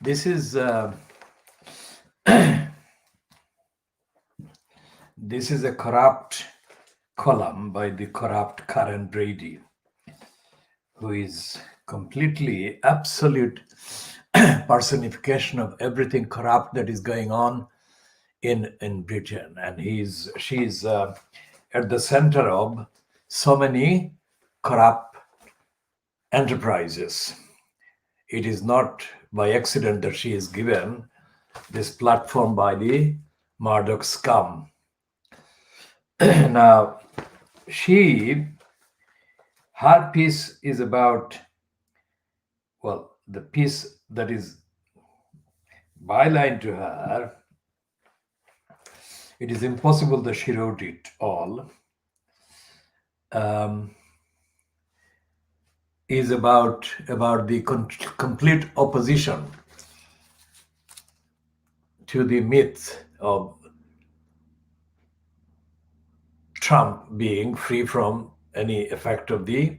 This is this is a corrupt column by the corrupt Karen Brady, who is completely absolute personification of everything corrupt that is going on in Britain, and she's at the center of so many corrupt enterprises. It is not by accident that she is given this platform by the Murdoch scum. Now, her piece is about, well, the piece that is byline to her, it is impossible that she wrote it all, is about the complete opposition to the myth of Trump being free from any effect of the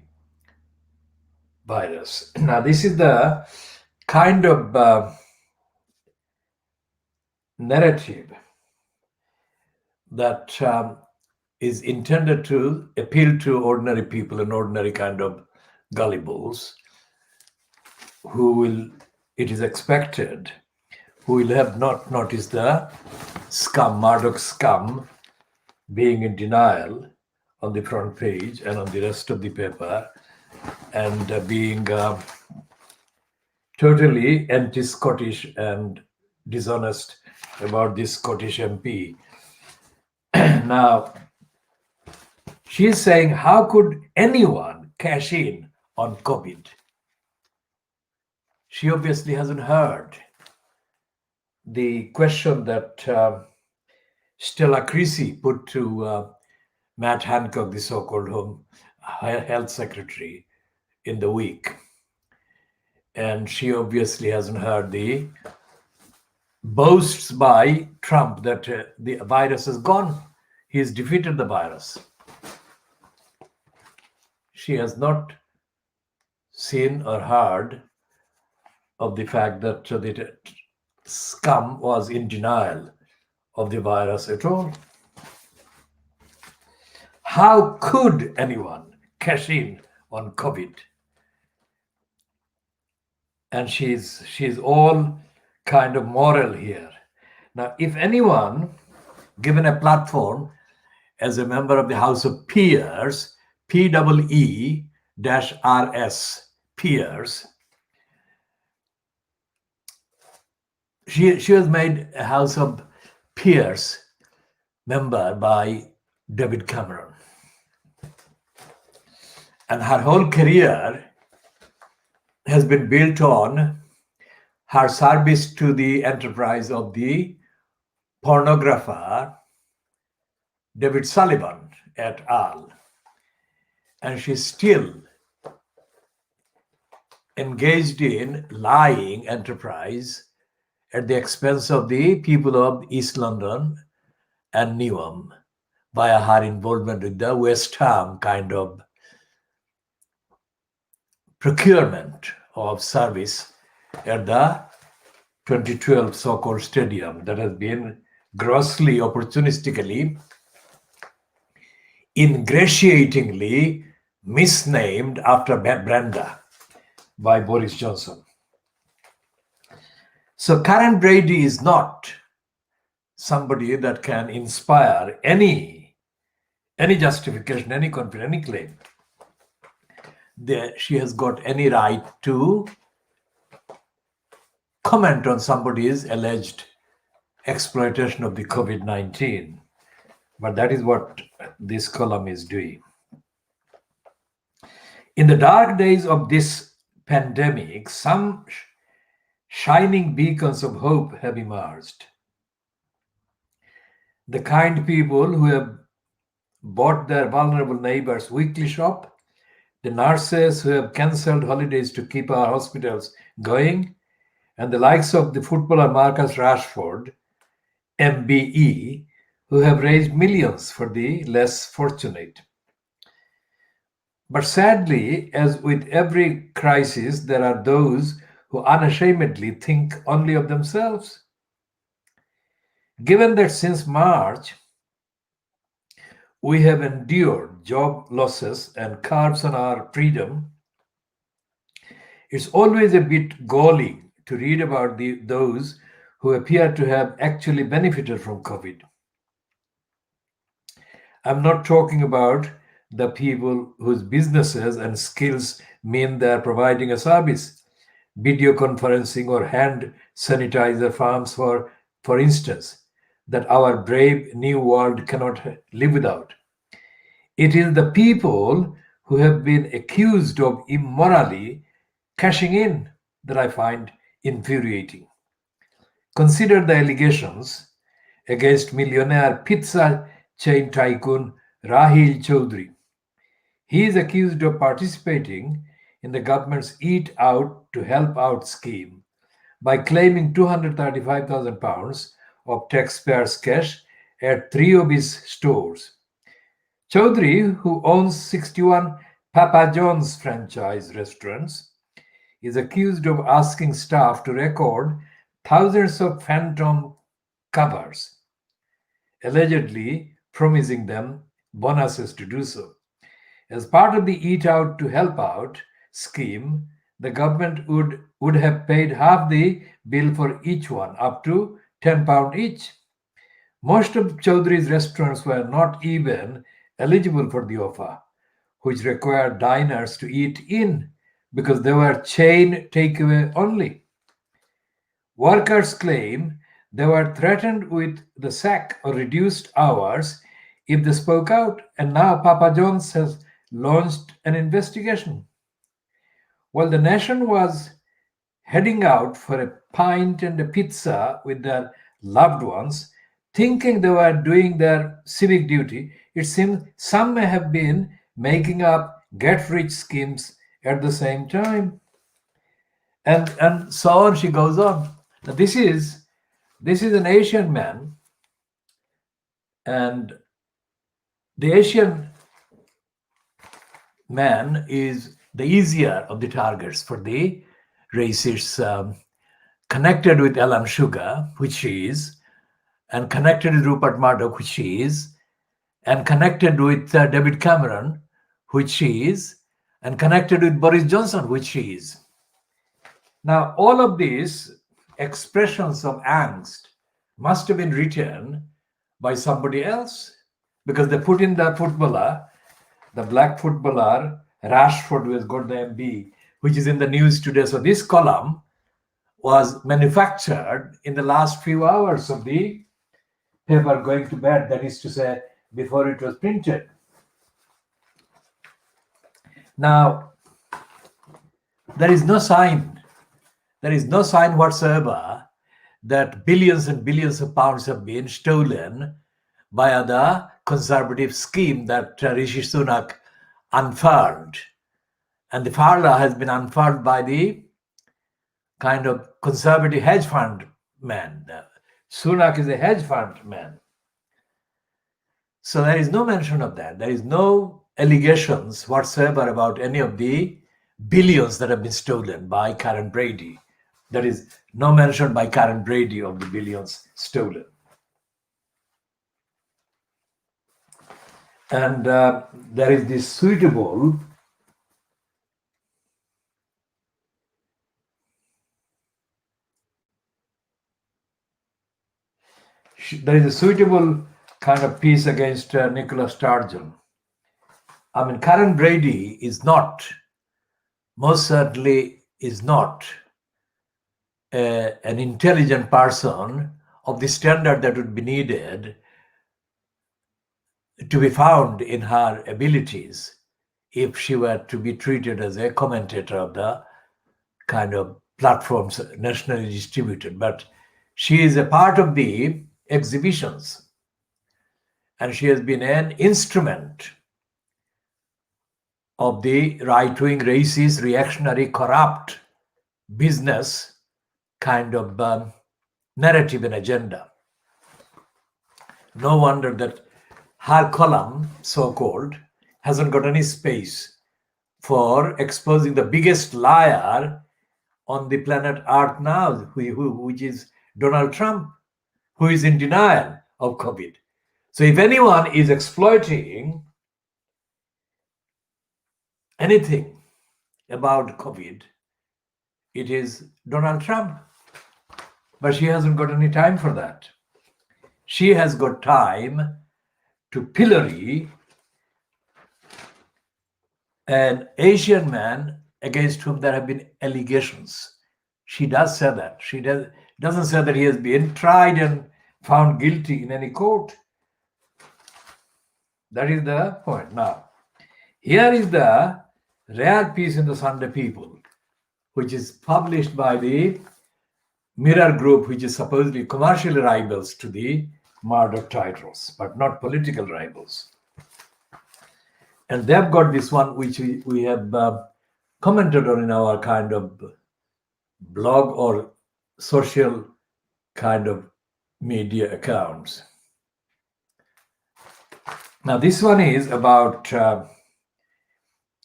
virus. Now, this is the kind of narrative that is intended to appeal to ordinary people and ordinary kind of gullibles who will, it is expected, who will have not noticed the scum, Murdoch scum, being in denial on the front page and on the rest of the paper, and being totally anti-Scottish and dishonest about this Scottish MP. Now, she's saying, how could anyone cash in on COVID? She obviously hasn't heard the question that Stella Creasy put to Matt Hancock, the so-called Home Health Secretary, in the week. And she obviously hasn't heard the boasts by Trump that the virus is gone. He has defeated the virus. She has not seen or heard of the fact that the scum was in denial of the virus at all. How could anyone cash in on COVID? And she's all kind of moral here. Now, if anyone given a platform as a member of the House of Peers, PEE-RS, Peers, she was made a House of Peers member by David Cameron. And her whole career has been built on her service to the enterprise of the pornographer David Sullivan et al. And she's still engaged in lying enterprise at the expense of the people of East London and Newham via her involvement with the West Ham kind of procurement of service at the 2012 so-called stadium that has been grossly, opportunistically, ingratiatingly misnamed after Brenda by Boris Johnson. So Karen Brady is not somebody that can inspire any justification, any confidence, any claim that she has got any right to comment on somebody's alleged exploitation of the COVID-19. But that is what this column is doing. In the dark days of this pandemic, some shining beacons of hope have emerged. The kind people who have bought their vulnerable neighbors' weekly shop, the nurses who have cancelled holidays to keep our hospitals going, and the likes of the footballer Marcus Rashford, MBE, who have raised millions for the less fortunate. But sadly, as with every crisis, there are those who unashamedly think only of themselves. Given that since March, we have endured job losses and curbs on our freedom, it's always a bit galling to read about those who appear to have actually benefited from COVID. I'm not talking about the people whose businesses and skills mean they're providing a service, video conferencing or hand sanitizer farms, for instance, that our brave new world cannot live without. It is the people who have been accused of immorally cashing in that I find infuriating. Consider the allegations against millionaire pizza chain tycoon Rahil Chaudhry. He is accused of participating in the government's Eat Out to Help Out scheme by claiming £235,000 of taxpayers' cash at three of his stores. Chaudhry, who owns 61 Papa John's franchise restaurants, is accused of asking staff to record thousands of phantom covers, allegedly promising them bonuses to do so. As part of the Eat Out to Help Out scheme, the government would have paid half the bill for each one, up to £10 each. Most of Chaudhry's restaurants were not even eligible for the offer, which required diners to eat in because they were chain takeaway only. Workers claim they were threatened with the sack or reduced hours if they spoke out, and now Papa John's has launched an investigation. While the nation was heading out for a pint and a pizza with their loved ones, thinking they were doing their civic duty, it seems some may have been making up get-rich schemes at the same time. And so on she goes on. Now this is an Asian man, and the Asian man is the easier of the targets for the racists, connected with Alan Sugar, which she is, and connected with Rupert Murdoch, which she is, and connected with David Cameron, which she is, and connected with Boris Johnson, which she is. Now, all of these expressions of angst must have been written by somebody else, because they put in the footballer, the black footballer, Rashford, who has got the MB, which is in the news today. So this column was manufactured in the last few hours of the paper going to bed, that is to say, before it was printed. Now, there is no sign whatsoever that billions and billions of pounds have been stolen via the conservative scheme that Rishi Sunak unfurled. And the furlough has been unfurled by the kind of conservative hedge fund man. Sunak is a hedge fund man. So there is no mention of that. There is no allegations whatsoever about any of the billions that have been stolen by Karen Brady. There is no mention by Karen Brady of the billions stolen. And there is this suitable kind of piece against Nicola Sturgeon. I mean, Karen Brady is not, most certainly is not an intelligent person of the standard that would be needed to be found in her abilities if she were to be treated as a commentator of the kind of platforms nationally distributed. But she is a part of the exhibitions, and she has been an instrument of the right-wing, racist, reactionary, corrupt business kind of narrative and agenda. No wonder that her column, so-called, hasn't got any space for exposing the biggest liar on the planet Earth now, which is Donald Trump, who is in denial of COVID. So if anyone is exploiting anything about COVID, it is Donald Trump. But she hasn't got any time for that. She has got time to pillory an Asian man against whom there have been allegations. She does say that. She doesn't say that he has been tried and found guilty in any court. That is the point. Now, here is the rare piece in the Sunday People, which is published by the Mirror Group, which is supposedly commercial rivals to the Murdoch titles, but not political rivals. And they've got this one, which we have commented on in our kind of blog or social kind of media accounts. Now, this one is about the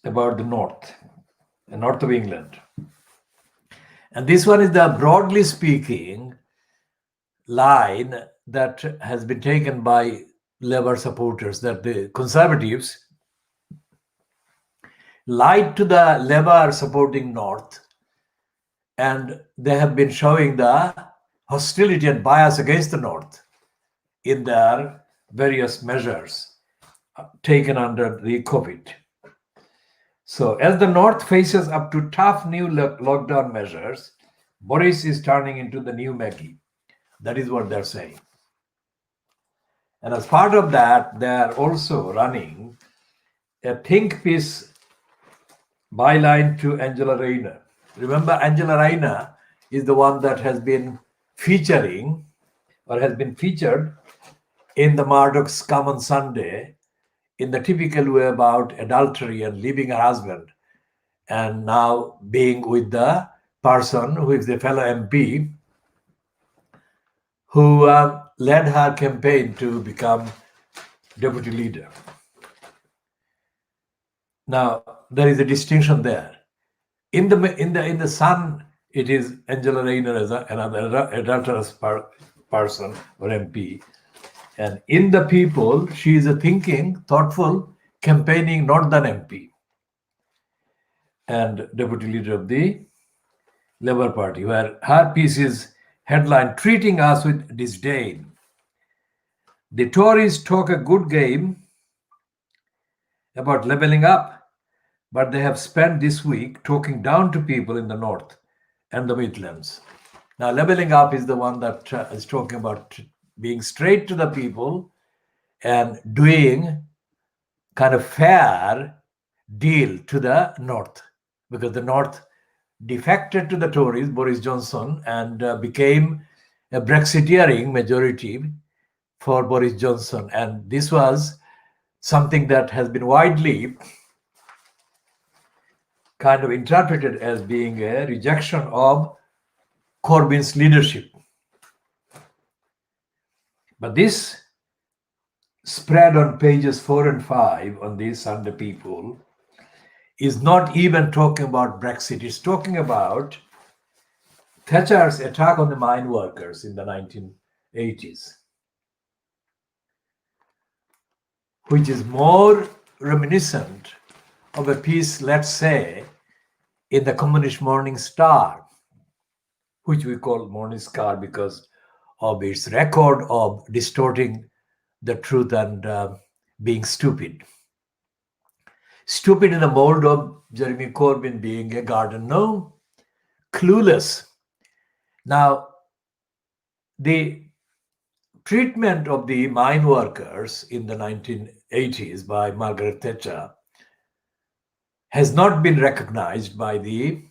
north of England. And this one is the, broadly speaking, line that has been taken by Labour supporters, that the Conservatives lied to the Labour supporting North, and they have been showing the hostility and bias against the North in their various measures taken under the COVID. So as the North faces up to tough new lockdown measures, Boris is turning into the new Maggie. That is what they're saying. And as part of that, they are also running a think piece byline to Angela Rayner. Remember, Angela Rayner is the one that has been featured in the Murdoch's Come on Sunday in the typical way about adultery and leaving her husband, and now being with the person who is the fellow MP who led her campaign to become deputy leader. Now, there is a distinction there. In the Sun, it is Angela Rayner as another adulterous person or MP. And in the People, she is a thinking, thoughtful, campaigning Northern MP and deputy leader of the Labour Party, where her piece is headline, treating us with disdain. The Tories talk a good game about levelling up, but they have spent this week talking down to people in the North and the Midlands. Now, levelling up is the one that is talking about being straight to the people and doing kind of fair deal to the North, because the North defected to the Tories, Boris Johnson, and became a Brexiteering majority for Boris Johnson. And this was something that has been widely kind of interpreted as being a rejection of Corbyn's leadership. But this spread on pages 4 and 5 on the Sunday People is not even talking about Brexit. It's talking about Thatcher's attack on the mine workers in the 1980s, which is more reminiscent of a piece, let's say, in the Communist Morning Star, which we call Morning Star because of its record of distorting the truth and being stupid. Stupid in the mold of Jeremy Corbyn being a garden gnome, clueless. Now, the treatment of the mine workers in the 1980s by Margaret Thatcher has not been recognized by the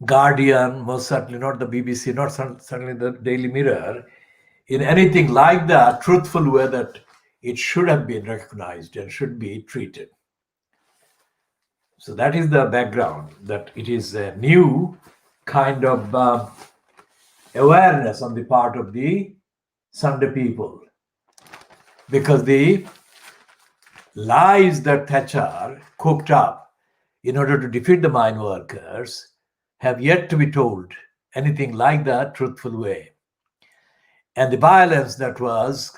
Guardian, most certainly not the BBC, not certainly the Daily Mirror, in anything like the truthful way that it should have been recognized and should be treated. So that is the background, that it is a new kind of awareness on the part of the Sunday People, because the lies that Thatcher cooked up in order to defeat the mine workers have yet to be told anything like that truthful way. And the violence that was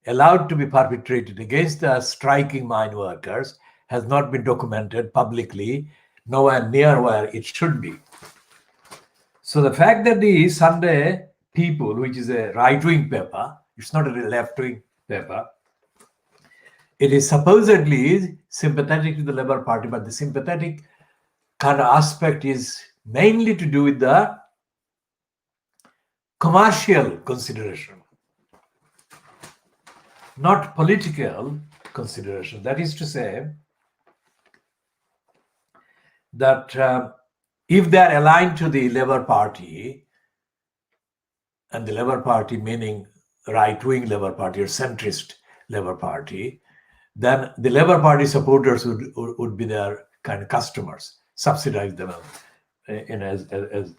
allowed to be perpetrated against the striking mine workers has not been documented publicly, nowhere near where it should be. So the fact that the Sunday People, which is a right-wing paper, it's not a left-wing paper, it is supposedly sympathetic to the Labour Party, but the sympathetic kind of aspect is mainly to do with the commercial consideration, not political consideration. That is to say that if they are aligned to the Labour Party, and the Labour Party meaning right-wing Labour Party or centrist Labour Party, then the Labour Party supporters would be their kind of customers, subsidize them as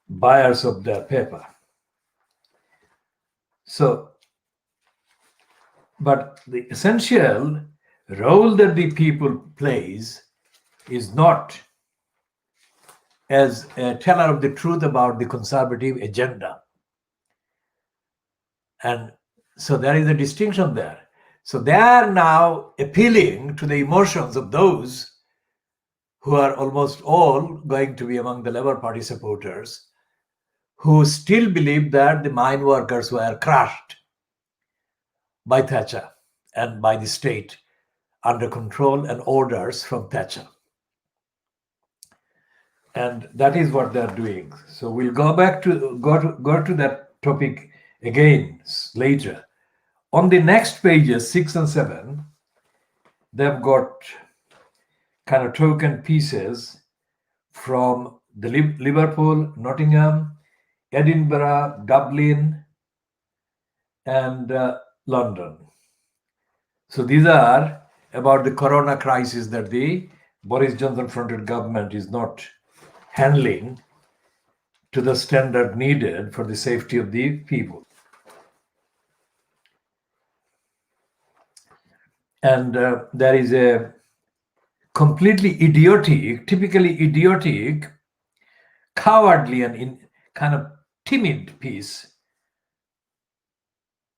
buyers of their paper. So, but the essential role that the People plays is not as a teller of the truth about the conservative agenda. And so there is a distinction there. So they are now appealing to the emotions of those who are almost all going to be among the Labour Party supporters, who still believe that the mine workers were crushed by Thatcher and by the state under control and orders from Thatcher. And that is what they're doing. So we'll go to that topic again later. On the next pages, 6 and 7, they've got kind of token pieces from the Liverpool, Nottingham, Edinburgh, Dublin, and London. So these are about the corona crisis that the Boris Johnson-fronted government is not handling to the standard needed for the safety of the people. And there is a completely idiotic, typically idiotic, cowardly and kind of timid piece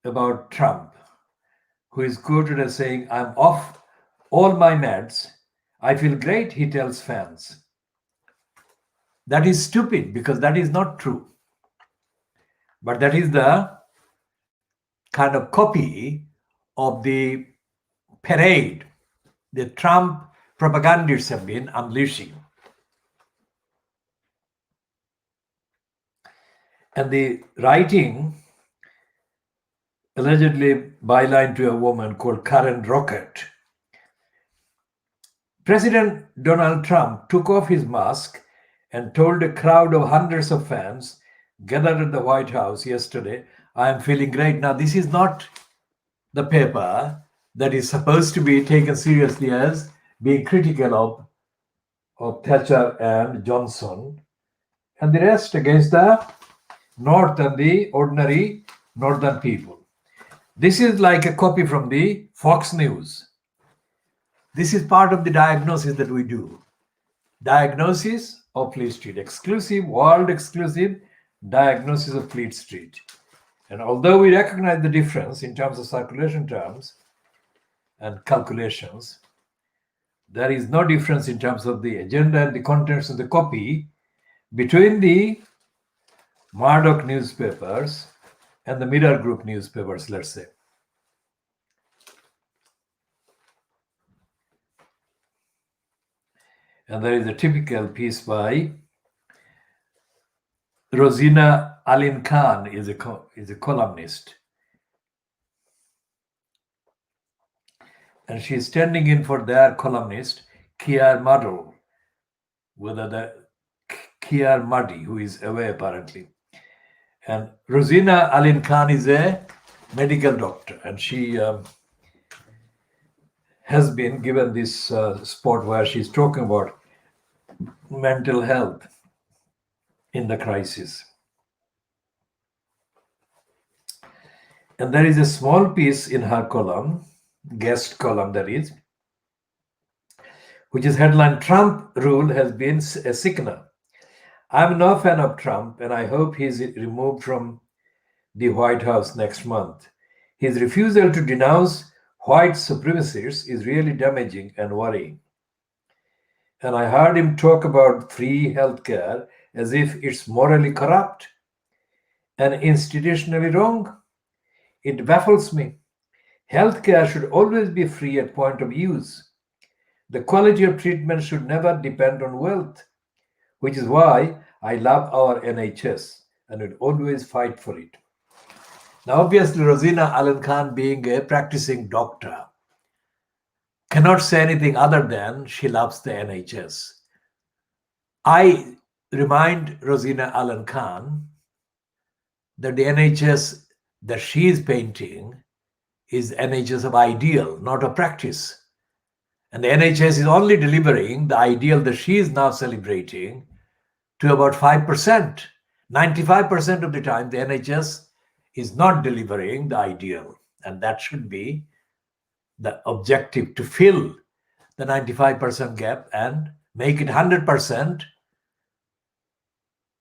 about Trump, who is quoted as saying, "I'm off all my meds. I feel great," he tells fans. That is stupid because that is not true. But that is the kind of copy of the parade the Trump propagandists have been unleashing. And the writing, allegedly byline to a woman called Karen Rocket. President Donald Trump took off his mask and told a crowd of hundreds of fans gathered at the White House yesterday, "I am feeling great." Now, this is not the paper that is supposed to be taken seriously as being critical of Thatcher and Johnson and the rest against the North and the ordinary Northern people. This is like a copy from the Fox News. This is part of the diagnosis that we do. Diagnosis of Fleet Street, exclusive, world exclusive diagnosis of Fleet Street. And although we recognize the difference in terms of circulation terms and calculations, there is no difference in terms of the agenda and the contents of the copy between the Murdoch newspapers and the Mirror Group newspapers, let's say. And there is a typical piece by Rosina Alin Khan, is a columnist. And she's standing in for their columnist, Kiar Madhu, Kiar Muddy, who is away apparently. And Rosina Alin Khan is a medical doctor, and she has been given this spot where she's talking about mental health in the crisis. And there is a small piece in her column, guest column that is, which is headlined, "Trump rule has been a sickener. I'm no fan of Trump, and I hope he's removed from the White House next month. His refusal to denounce white supremacists is really damaging and worrying. And I heard him talk about free healthcare as if it's morally corrupt and institutionally wrong. It baffles me. Healthcare should always be free at point of use. The quality of treatment should never depend on wealth, which is why I love our NHS and will always fight for it. Now, obviously, Rosina Alan Khan, being a practicing doctor, cannot say anything other than she loves the NHS. I remind Rosina Alan Khan that the NHS that she is painting is NHS of ideal, not of practice. And the NHS is only delivering the ideal that she is now celebrating to about 5%. 95% of the time, the NHS is not delivering the ideal. And that should be the objective, to fill the 95% gap and make it 100%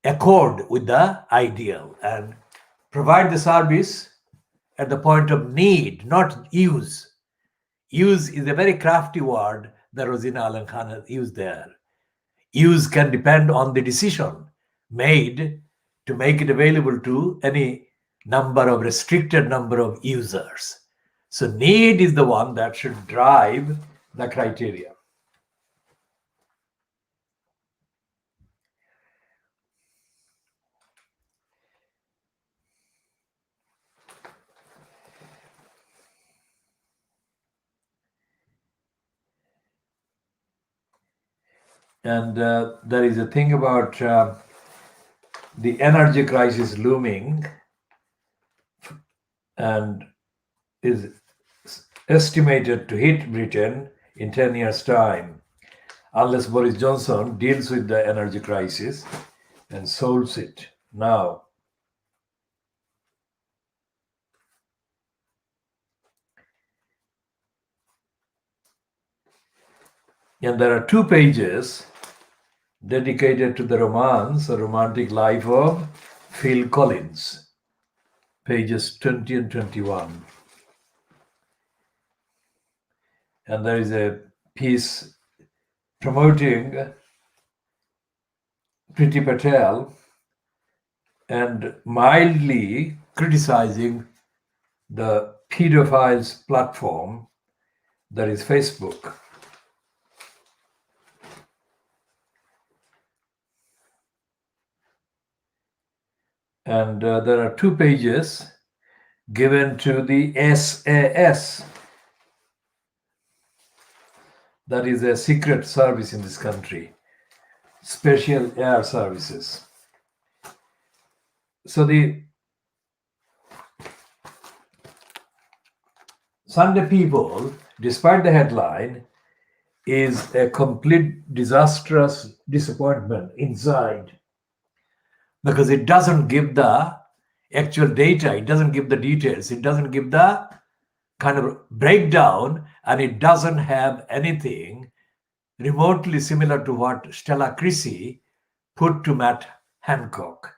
accord with the ideal and provide the service at the point of need, not use. Use is a very crafty word that Rosina Alan Khan has used there. Use can depend on the decision made to make it available to any restricted number of users. So need is the one that should drive the criteria. And there is a thing about the energy crisis looming and is estimated to hit Britain in 10 years' time, unless Boris Johnson deals with the energy crisis and solves it now. And there are 2 pages dedicated to the romance or romantic life of Phil Collins, pages 20 and 21. And there is a piece promoting Priti Patel and mildly criticizing the pedophiles platform that is Facebook. And there are 2 pages given to the SAS. That is a secret service in this country, Special Air Services. So the Sunday People, despite the headline, is a complete disastrous disappointment inside, because it doesn't give the actual data, it doesn't give the details, it doesn't give the kind of breakdown, and it doesn't have anything remotely similar to what Stella Creasy put to Matt Hancock.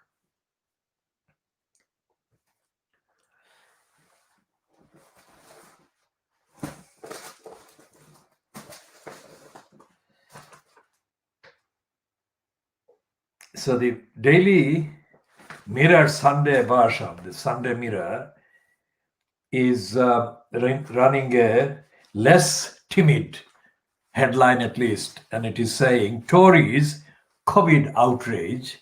So the Daily Mirror Sunday version, the Sunday Mirror, is running a less timid headline, at least, and it is saying Tories COVID outrage,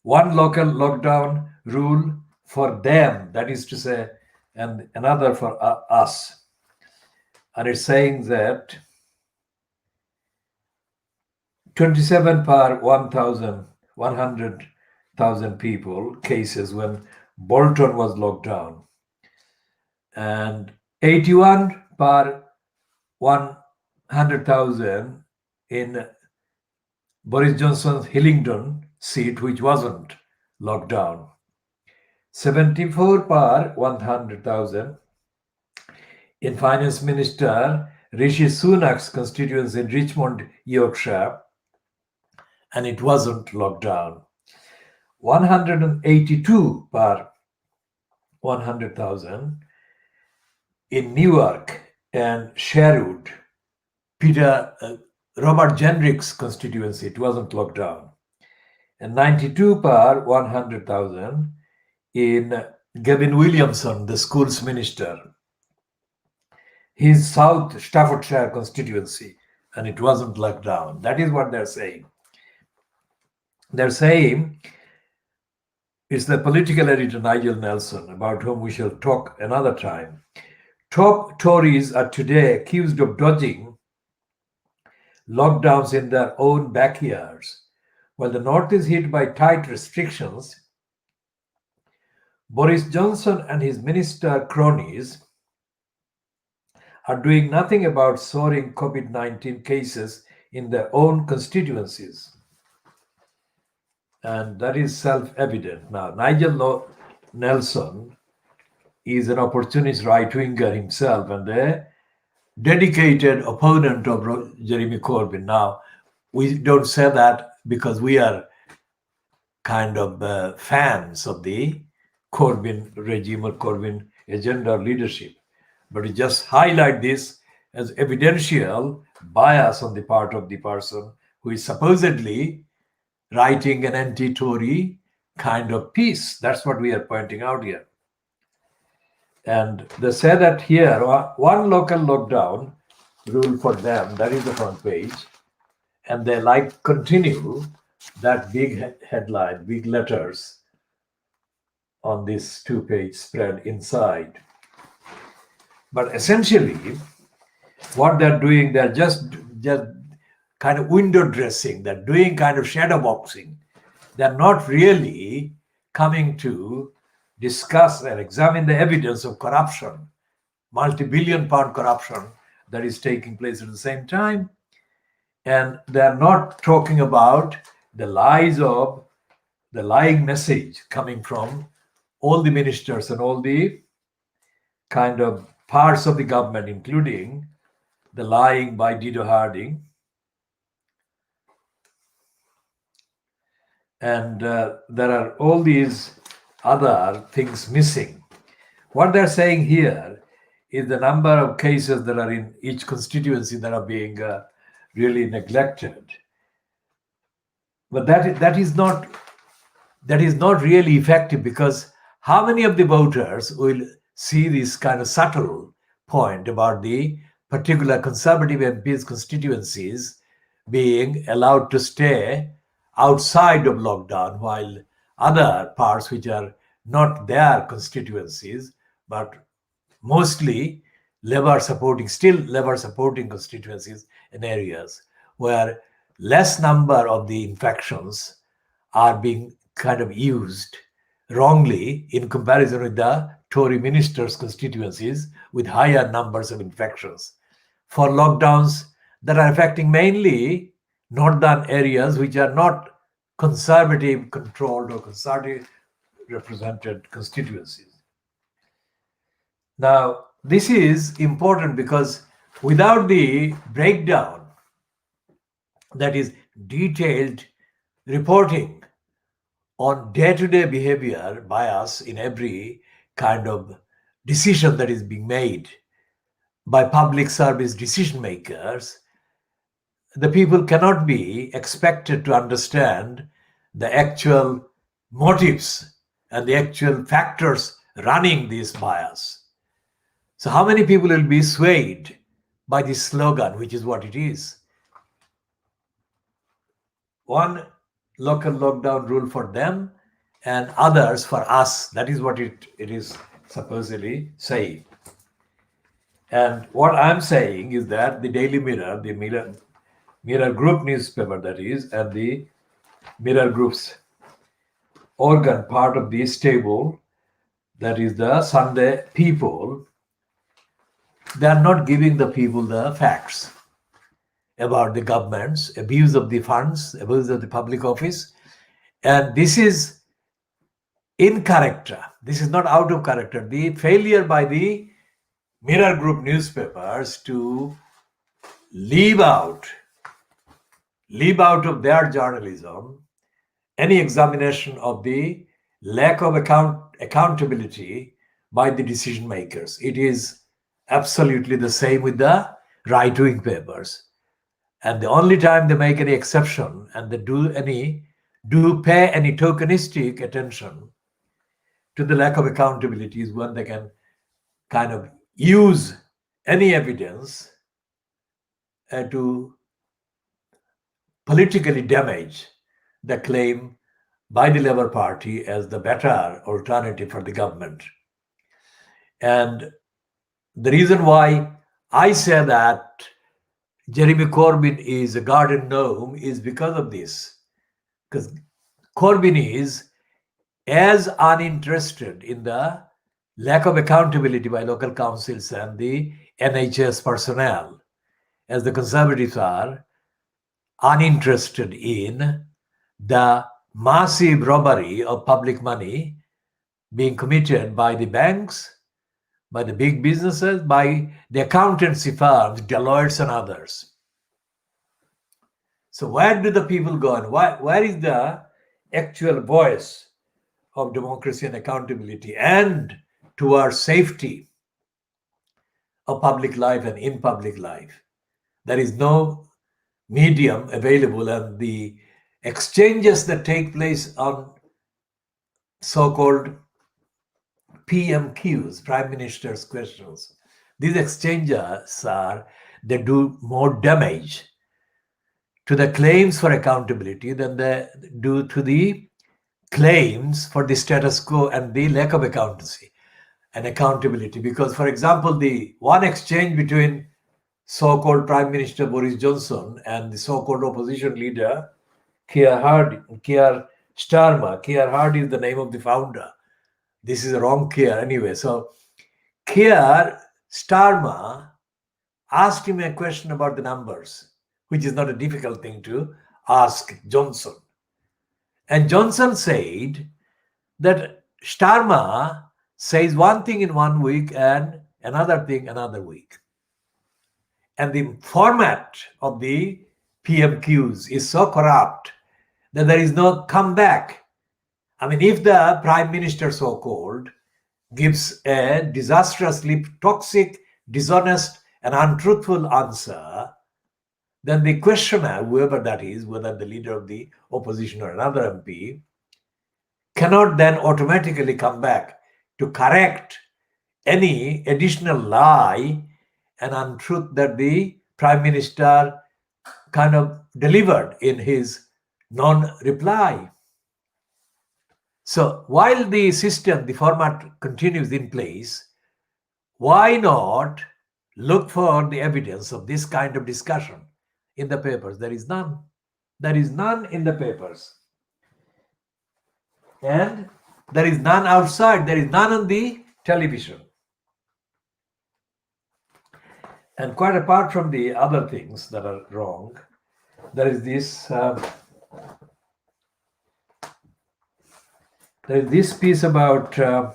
one local lockdown rule for them, that is to say, and another for us. And it's saying that 27 per 100,000 people cases when Bolton was locked down, and 81 per 100,000 in Boris Johnson's Hillingdon seat, which wasn't locked down. 74 per 100,000 in Finance Minister Rishi Sunak's constituency in Richmond, Yorkshire, and it wasn't locked down. 182 per 100,000 in Newark and Sherwood, Robert Jenrick's constituency. It wasn't locked down. And 92 per 100,000 in Gavin Williamson, the schools minister, his South Staffordshire constituency, and it wasn't locked down. That is what they're saying. They're saying it's the political editor Nigel Nelson, about whom we shall talk another time. Top Tories are today accused of dodging lockdowns in their own backyards. While the North is hit by tight restrictions, Boris Johnson and his minister cronies are doing nothing about soaring COVID-19 cases in their own constituencies. And that is self-evident. Now, Nigel Nelson is an opportunist right-winger himself and a dedicated opponent of Jeremy Corbyn. Now, we don't say that because we are kind of fans of the Corbyn regime or Corbyn agenda or leadership. But we just highlight this as evidential bias on the part of the person who is supposedly writing an anti-Tory kind of piece. That's what we are pointing out here. And they say that here, one local lockdown rule for them, that is the front page. And they continue that big headline, big letters on this two-page spread inside. But essentially, what they're doing, they're just kind of window dressing. They're doing kind of shadow boxing. They're not really coming to discuss and examine the evidence of corruption, multi-billion pound corruption that is taking place at the same time. And they're not talking about the lies of the lying message coming from all the ministers and all the kind of parts of the government, including the lying by Dido Harding. And there are all these other things missing. What they're saying here is the number of cases that are in each constituency that are being really neglected. But that is not really effective, because how many of the voters will see this kind of subtle point about the particular Conservative MPs' constituencies being allowed to stay outside of lockdown, while other parts which are not their constituencies, but mostly Labour supporting constituencies in areas where less number of the infections are being kind of used wrongly in comparison with the Tory ministers' constituencies with higher numbers of infections, for lockdowns that are affecting mainly northern areas which are not Conservative controlled or Conservative represented constituencies. Now, this is important because without the breakdown, that is detailed reporting on day-to-day behavior bias in every kind of decision that is being made by public service decision makers, the people cannot be expected to understand the actual motives and the actual factors running this bias. So how many people will be swayed by this slogan, which is what it is? One local lockdown rule for them and others for us. That is what it is supposedly saying. And what I'm saying is that the Daily Mirror, the Mirror Group newspaper, that is, and the Mirror Group's organ, part of this table, that is the Sunday People, they are not giving the people the facts about the government's abuse of the funds, abuse of the public office. And this is in character. This is not out of character. The failure by the Mirror Group newspapers to leave out of their journalism any examination of the lack of accountability by the decision makers. It is absolutely the same with the right-wing papers. And the only time they make any exception and they do pay any tokenistic attention to the lack of accountability is when they can kind of use any evidence to politically damage the claim by the Labour Party as the better alternative for the government. And the reason why I say that Jeremy Corbyn is a garden gnome is because of this. Because Corbyn is as uninterested in the lack of accountability by local councils and the NHS personnel as the Conservatives are uninterested in the massive robbery of public money being committed by the banks, by the big businesses, by the accountancy firms, Deloitte and others. So where do the people go and where is the actual voice of democracy and accountability and towards safety of public life and in public life? There is no medium available, and the exchanges that take place on so-called PMQs, Prime Minister's questions, these exchanges they do more damage to the claims for accountability than they do to the claims for the status quo and the lack of accountancy and accountability. Because, for example, the one exchange between so-called Prime Minister Boris Johnson and the so-called opposition leader Keir Starmer. Keir Hardie is the name of the founder. This is a wrong Keir anyway. So Keir Starmer asked him a question about the numbers, which is not a difficult thing to ask Johnson. And Johnson said that Starmer says one thing in 1 week and another thing another week. And the format of the PMQs is so corrupt that there is no comeback. I mean, if the Prime Minister, so-called, gives a disastrously toxic, dishonest, and untruthful answer, then the questioner, whoever that is, whether the leader of the opposition or another MP, cannot then automatically come back to correct any additional lie and untruth that the Prime Minister kind of delivered in his non-reply. So while the system, the format continues in place, why not look for the evidence of this kind of discussion in the papers? There is none. There is none in the papers. And there is none outside. There is none on the television. And quite apart from the other things that are wrong, there is this piece about the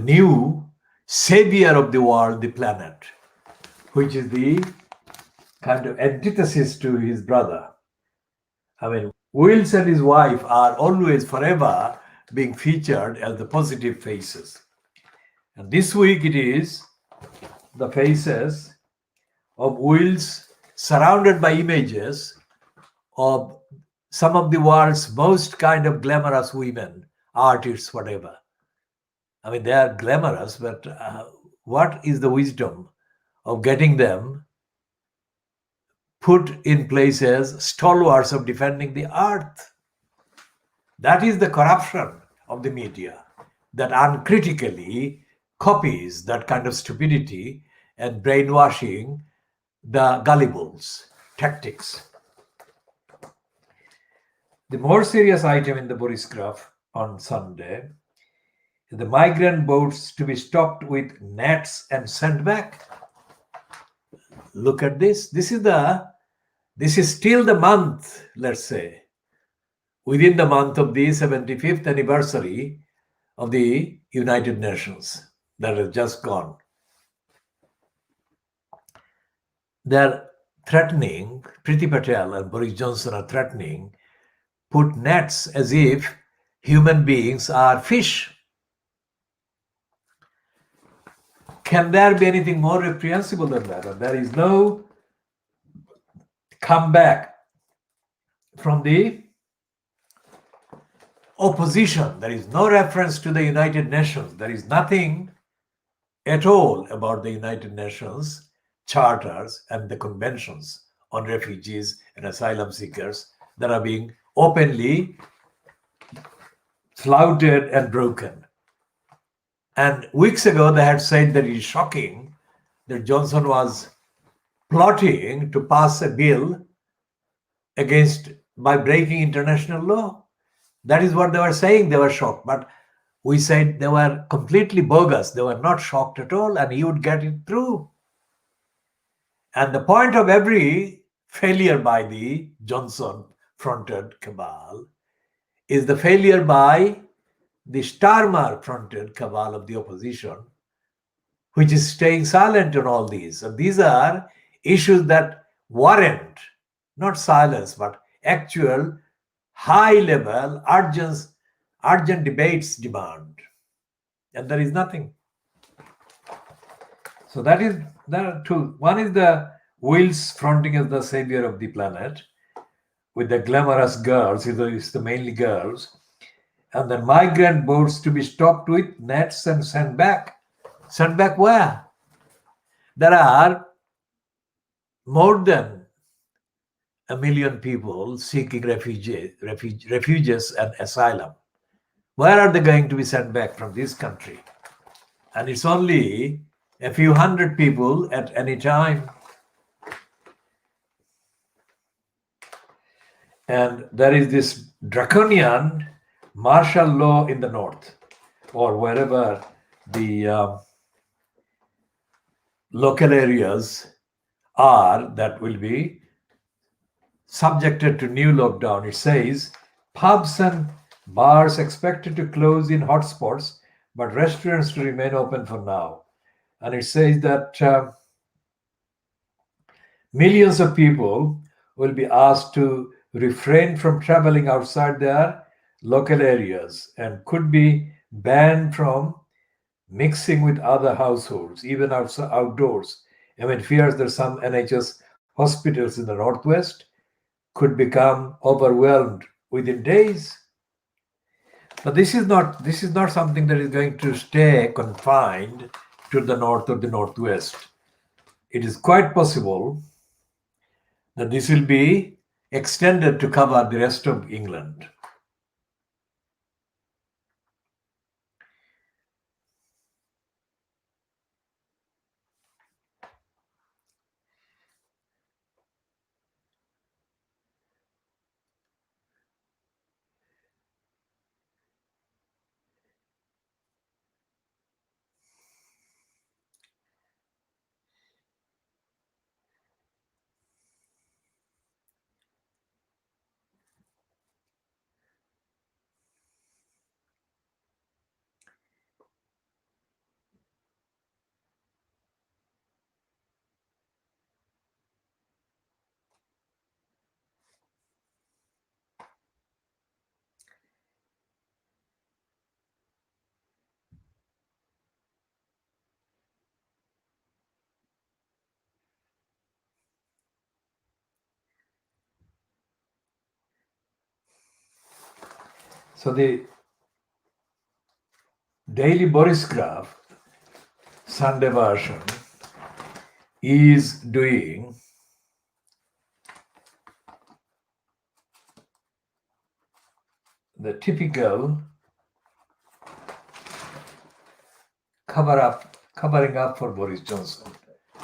new savior of the world, the planet, which is the kind of antithesis to his brother. I mean, Wills and his wife are always forever being featured as the positive faces. And this week it is the faces of Wills surrounded by images of some of the world's most kind of glamorous women, artists, whatever. I mean, they are glamorous, but what is the wisdom of getting them put in place as stalwarts of defending the earth? That is the corruption of the media that uncritically copies that kind of stupidity and brainwashing the gullibles tactics. The more serious item in the Boris graph on Sunday is the migrant boats to be stopped with nets and sent back. Look at this. This is still the month, let's say, within the month of the 75th anniversary of the United Nations that has just gone. they're threatening, Priti Patel and Boris Johnson are threatening, put nets as if human beings are fish. Can there be anything more reprehensible than that? And there is no comeback from the opposition. There is no reference to the United Nations. There is nothing at all about the United Nations charters and the conventions on refugees and asylum seekers that are being openly flouted and broken. And weeks ago, they had said that it is shocking that Johnson was plotting to pass a bill against by breaking international law. That is what they were saying. They were shocked. But we said they were completely bogus. They were not shocked at all, and he would get it through. And the point of every failure by the Johnson-fronted cabal is the failure by the Starmer-fronted cabal of the opposition, which is staying silent on all these. And these are issues that warrant not silence, but actual high-level urgent debates demand. And there is nothing. So there are two. One is the Wills fronting as the savior of the planet, with the glamorous girls, it's the mainly girls, and the migrant boats to be stopped with nets and sent back. Sent back where? There are more than 1 million people seeking refuges and asylum. Where are they going to be sent back from this country? And it's only a few hundred people at any time. And there is this draconian martial law in the north, or wherever the local areas are that will be subjected to new lockdown. It says pubs and bars expected to close in hotspots, but restaurants to remain open for now. And it says that millions of people will be asked to refrain from traveling outside their local areas and could be banned from mixing with other households, even outdoors. I mean, fears that some NHS hospitals in the Northwest could become overwhelmed within days. But this is not something that is going to stay confined to the north or the northwest. It is quite possible that this will be extended to cover the rest of England. So the Daily Boris Graph, Sunday version, is doing the typical covering up for Boris Johnson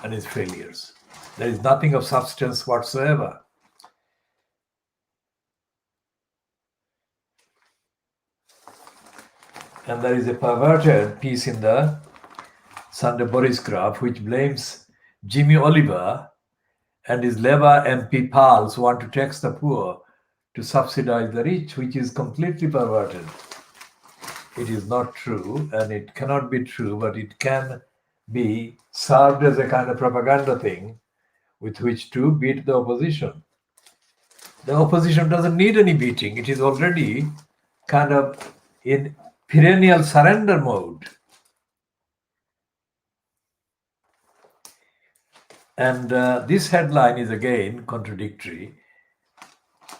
and his failures. There is nothing of substance whatsoever. And there is a perverted piece in the Sunday Boris Graph which blames Jimmy Oliver and his Labour MP pals who want to tax the poor to subsidize the rich, which is completely perverted. It is not true, and it cannot be true, but it can be served as a kind of propaganda thing with which to beat the opposition. The opposition doesn't need any beating. It is already kind of in perennial surrender mode. And this headline is again contradictory.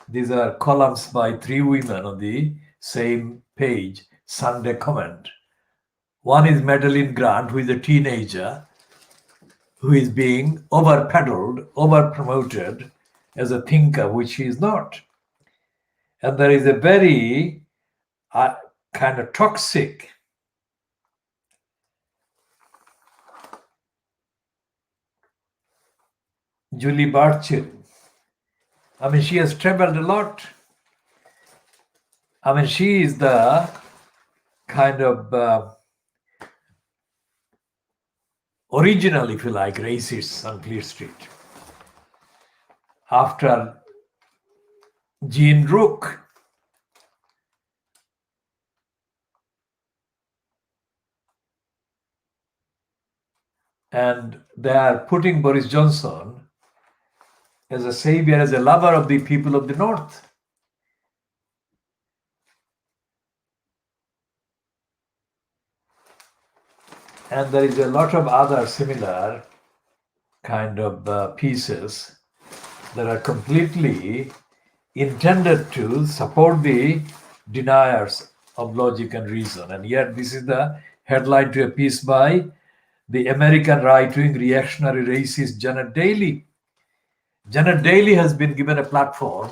These are columns by three women on the same page, Sunday comment. One is Madeline Grant, who is a teenager, who is being over-peddled, over-promoted as a thinker, which he is not. And there is a very kind of toxic Julie Barchil. I mean, she has traveled a lot. I mean, she is the kind of original, if you like, racist on Fleet Street. After Jean Rook, and they are putting Boris Johnson as a savior, as a lover of the people of the North. And there is a lot of other similar kind of pieces that are completely intended to support the deniers of logic and reason. And yet this is the headline to a piece by the American right-wing reactionary racist Janet Daly. Janet Daly has been given a platform,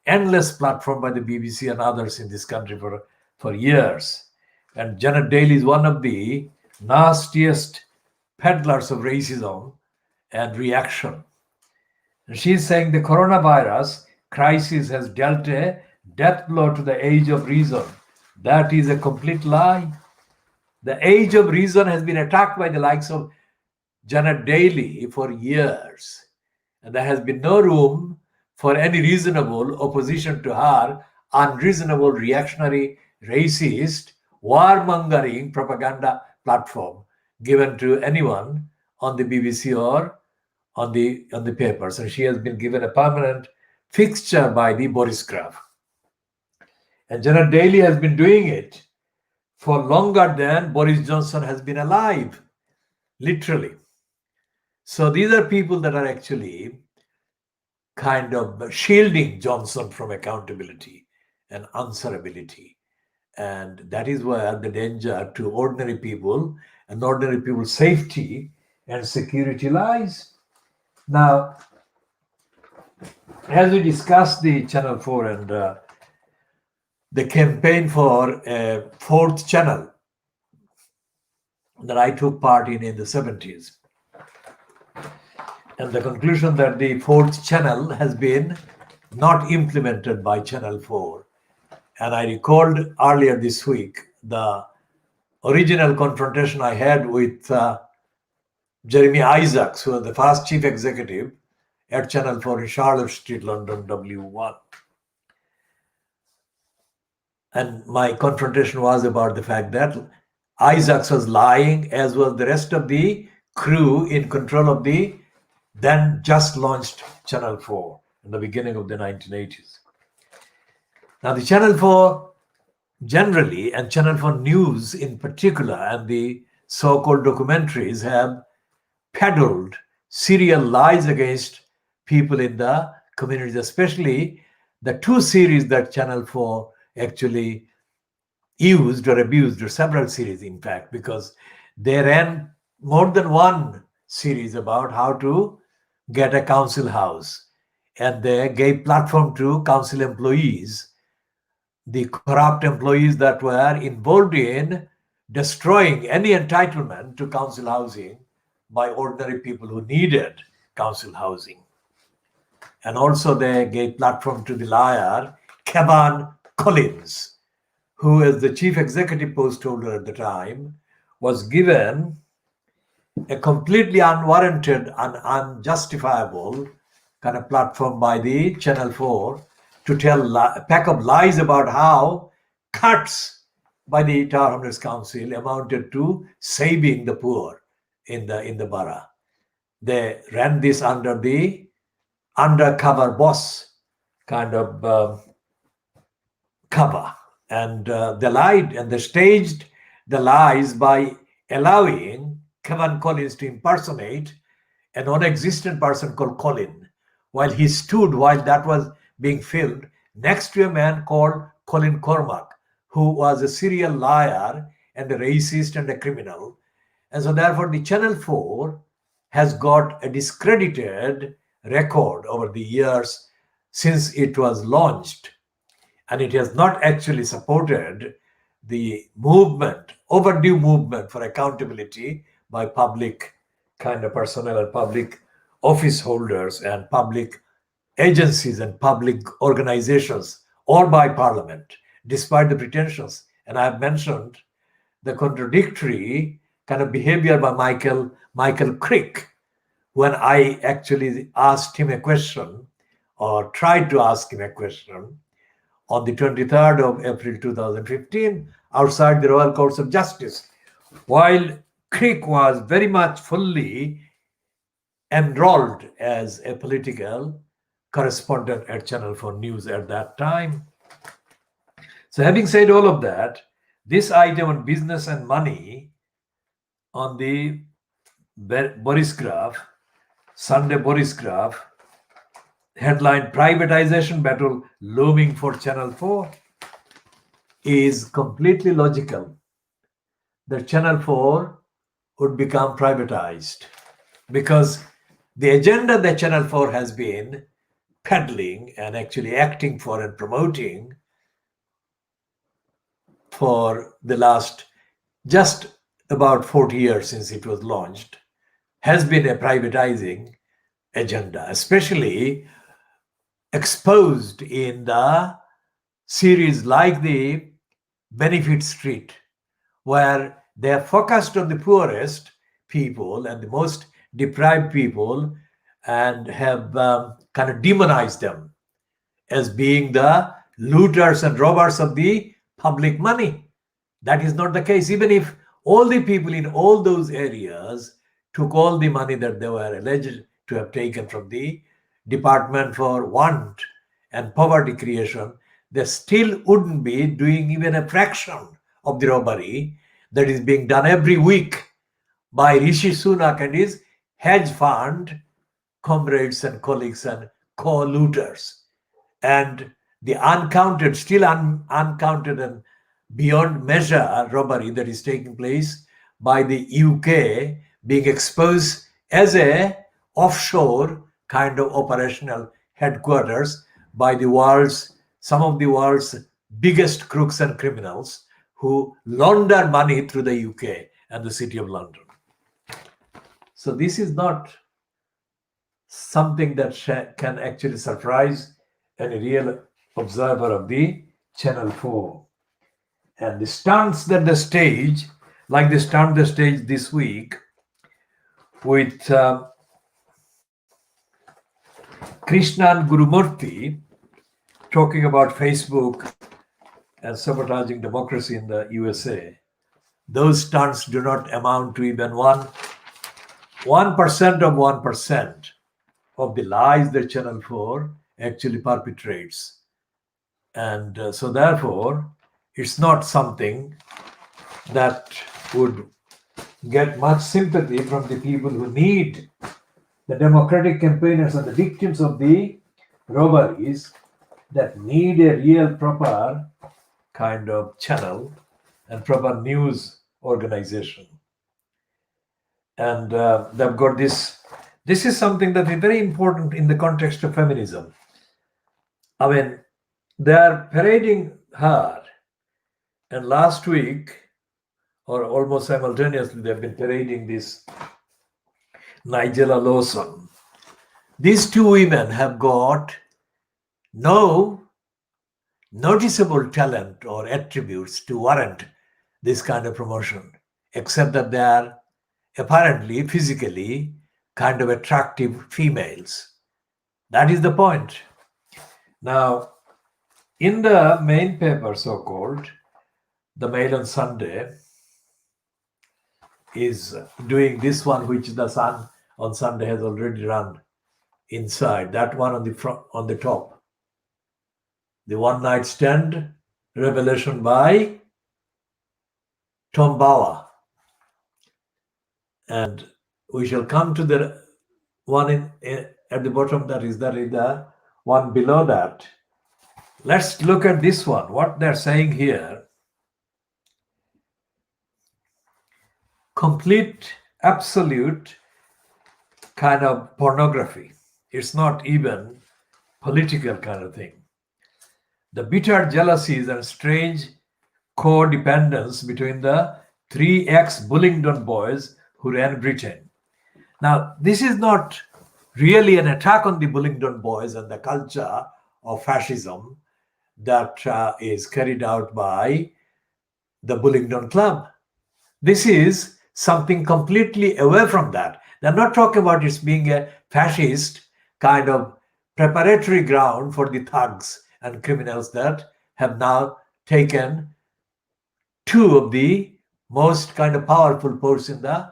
endless platform by the BBC and others in this country for years. And Janet Daly is one of the nastiest peddlers of racism and reaction. And she's saying the coronavirus crisis has dealt a death blow to the age of reason. That is a complete lie. The age of reason has been attacked by the likes of Janet Daly for years. And there has been no room for any reasonable opposition to her unreasonable, reactionary, racist, warmongering propaganda platform given to anyone on the BBC or on the papers. And she has been given a permanent fixture by the Boris Graf. And Janet Daly has been doing it for longer than Boris Johnson has been alive, literally. So these are people that are actually kind of shielding Johnson from accountability and answerability. And that is where the danger to ordinary people and ordinary people's safety and security lies. Now, as we discussed the Channel 4 and the campaign for a fourth channel that I took part in the 70s, and the conclusion that the fourth channel has been not implemented by Channel 4. And I recalled earlier this week the original confrontation I had with Jeremy Isaacs, who was the first chief executive at Channel 4 in Charlotte Street, London, W1. And my confrontation was about the fact that Isaacs was lying, as was the rest of the crew in control of the then just launched Channel 4 in the beginning of the 1980s. Now, the Channel 4 generally, and Channel 4 News in particular, and the so-called documentaries have peddled serial lies against people in the communities, especially the two series that Channel 4 actually used or abused, or several series, in fact, because they ran more than one series about how to get a council house. And they gave platform to council employees, the corrupt employees that were involved in destroying any entitlement to council housing by ordinary people who needed council housing. And also they gave platform to the liar, Kevin Collins, who, as the chief executive post holder at the time, was given a completely unwarranted and unjustifiable kind of platform by the Channel 4 to tell a pack of lies about how cuts by the Tower Hamlets Council amounted to saving the poor in the borough. they ran this under the undercover boss kind of cover. And they lied, and they staged the lies by allowing Kevin Collins to impersonate a non-existent person called Colin, while he stood while that was being filmed next to a man called Colin Cormack, who was a serial liar and a racist and a criminal. And so therefore the Channel 4 has got a discredited record over the years since it was launched, and it has not actually supported the movement, overdue movement for accountability by public kind of personnel and public office holders and public agencies and public organizations, or by parliament, despite the pretensions. And I have mentioned the contradictory kind of behavior by Michael Crick when I actually asked him a question, or tried to ask him a question, on the 23rd of April 2015 outside the Royal Courts of Justice, while Crick was very much fully enrolled as a political correspondent at Channel 4 News at that time. So having said all of that, this item on business and money on the Boris Graph, Sunday Boris Graph, headline "Privatization Battle Looming for Channel 4" is completely logical. The Channel 4 would become privatized because the agenda that Channel 4 has been peddling and actually acting for and promoting for the last just about 40 years since it was launched has been a privatizing agenda, especially exposed in the series like the Benefit Street, where they are focused on the poorest people and the most deprived people and have kind of demonized them as being the looters and robbers of the public money. That is not the case. Even if all the people in all those areas took all the money that they were alleged to have taken from the Department for Want and Poverty Creation, they still wouldn't be doing even a fraction of the robbery that is being done every week by Rishi Sunak and his hedge fund comrades and colleagues and co-looters. And the uncounted, still uncounted and beyond measure robbery that is taking place by the UK being exposed as a offshore kind of operational headquarters by some of the world's biggest crooks and criminals who launder money through the UK and the City of London. So this is not something that can actually surprise any real observer of the Channel 4. And the stunts that the stage, like the stunt the stage this week with Krishnan Gurumurthy talking about Facebook and sabotaging democracy in the USA, those stunts do not amount to even 1% of 1% of the lies that Channel 4 actually perpetrates. And so therefore, it's not something that would get much sympathy from the people who need the democratic campaigners and the victims of the robberies that need a real proper kind of channel and proper news organization. And they've got this. This is something that is very important in the context of feminism. I mean, they are parading her, and last week, or almost simultaneously, they've been parading this Nigella Lawson. These two women have got no noticeable talent or attributes to warrant this kind of promotion, except that they are apparently physically kind of attractive females. That is the point. Now, in the main paper, so-called, the Mail on Sunday is doing this one, which the Sun on Sunday has already run inside. That one on the front, on the top. The One Night Stand revelation by Tom Bauer. And we shall come to the one at the bottom, that is the one below that. Let's look at this one. What they're saying here. Complete, absolute kind of pornography. It's not even political kind of thing. The bitter jealousies and strange codependence between the three ex-Bullingdon boys who ran Britain. Now, this is not really an attack on the Bullingdon boys and the culture of fascism that is carried out by the Bullingdon Club. This is something completely away from that. They're not talking about it being a fascist kind of preparatory ground for the thugs and criminals that have now taken two of the most kind of powerful posts in the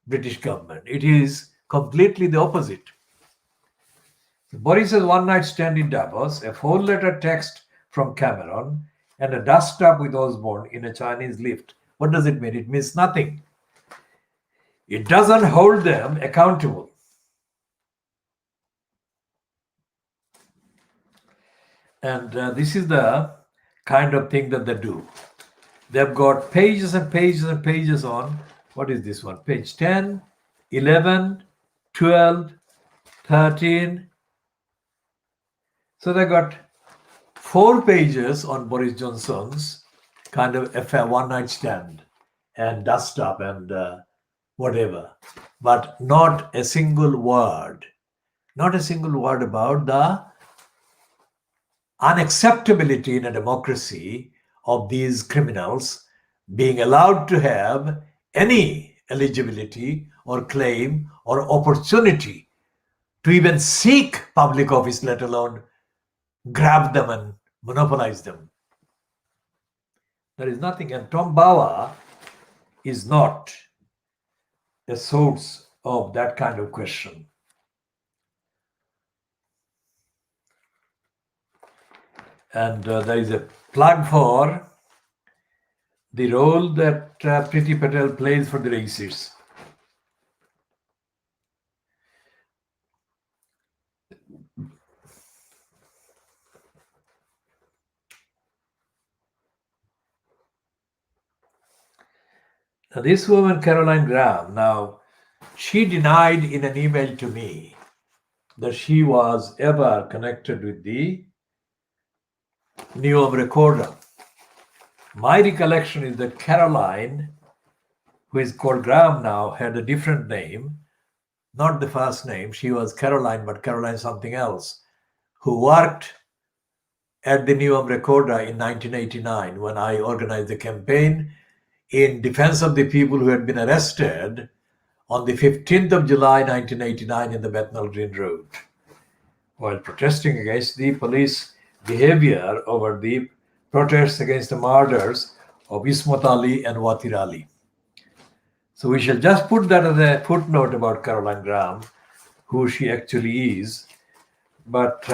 British government. It is completely the opposite. Boris's one night stand in Davos, a 4-letter text from Cameron, and a dust up with Osborne in a Chinese lift. What does it mean? It means nothing. It doesn't hold them accountable. And this is the kind of thing that they do. They've got pages and pages and pages on, what is this one? Page 10, 11, 12, 13. So they got 4 pages on Boris Johnson's kind of affair, one night stand and dust up and whatever, but not a single word about the unacceptability in a democracy of these criminals being allowed to have any eligibility or claim or opportunity to even seek public office, let alone grab them and monopolize them. There is nothing. And Tom Bauer is not a source of that kind of question. And there is a plug for the role that Priti Patel plays for the racists. Now, this woman, Caroline Graham, now, she denied in an email to me that she was ever connected with the Neom recorder. My recollection is that Caroline, who is called Graham now, had a different name, not the first name. She was Caroline, but Caroline something else, who worked at the Neom recorder in 1989 when I organized the campaign in defense of the people who had been arrested on the 15th of July 1989 in the Bethnal Green Road while protesting against the police behavior over the protests against the murders of Ismat Ali and Watir Ali. So we shall just put that as a footnote about Caroline Graham, who she actually is. But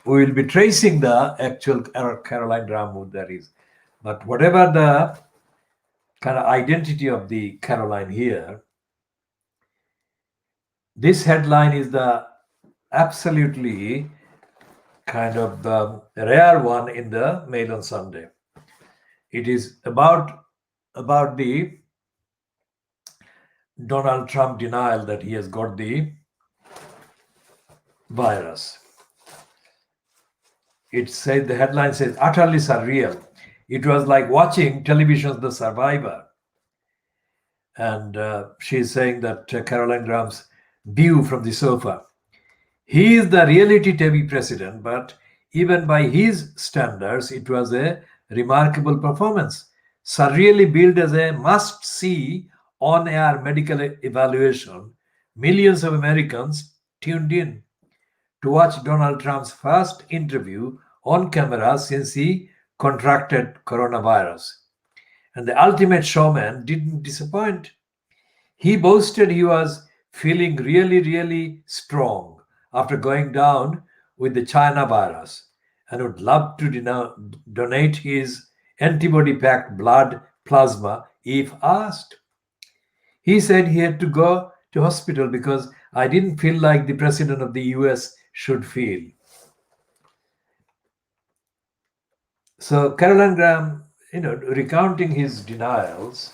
we will be tracing the actual Caroline Graham, who that is. But whatever the kind of identity of the Caroline here, this headline is the absolutely kind of rare one in the Mail on Sunday. It is about the Donald Trump denial that he has got the virus. It says, the headline says, utterly surreal. It was like watching television's The Survivor. And she's saying that Caroline Graham's view from the sofa. He is the reality TV president, but even by his standards, it was a remarkable performance. Surreally billed as a must-see on-air medical evaluation, millions of Americans tuned in to watch Donald Trump's first interview on camera since he contracted coronavirus. And the ultimate showman didn't disappoint. He boasted he was feeling really, really strong after going down with the China virus and would love to donate his antibody packed blood plasma if asked. He said he had to go to hospital because I didn't feel like the president of the US should feel. So Caroline Graham, recounting his denials,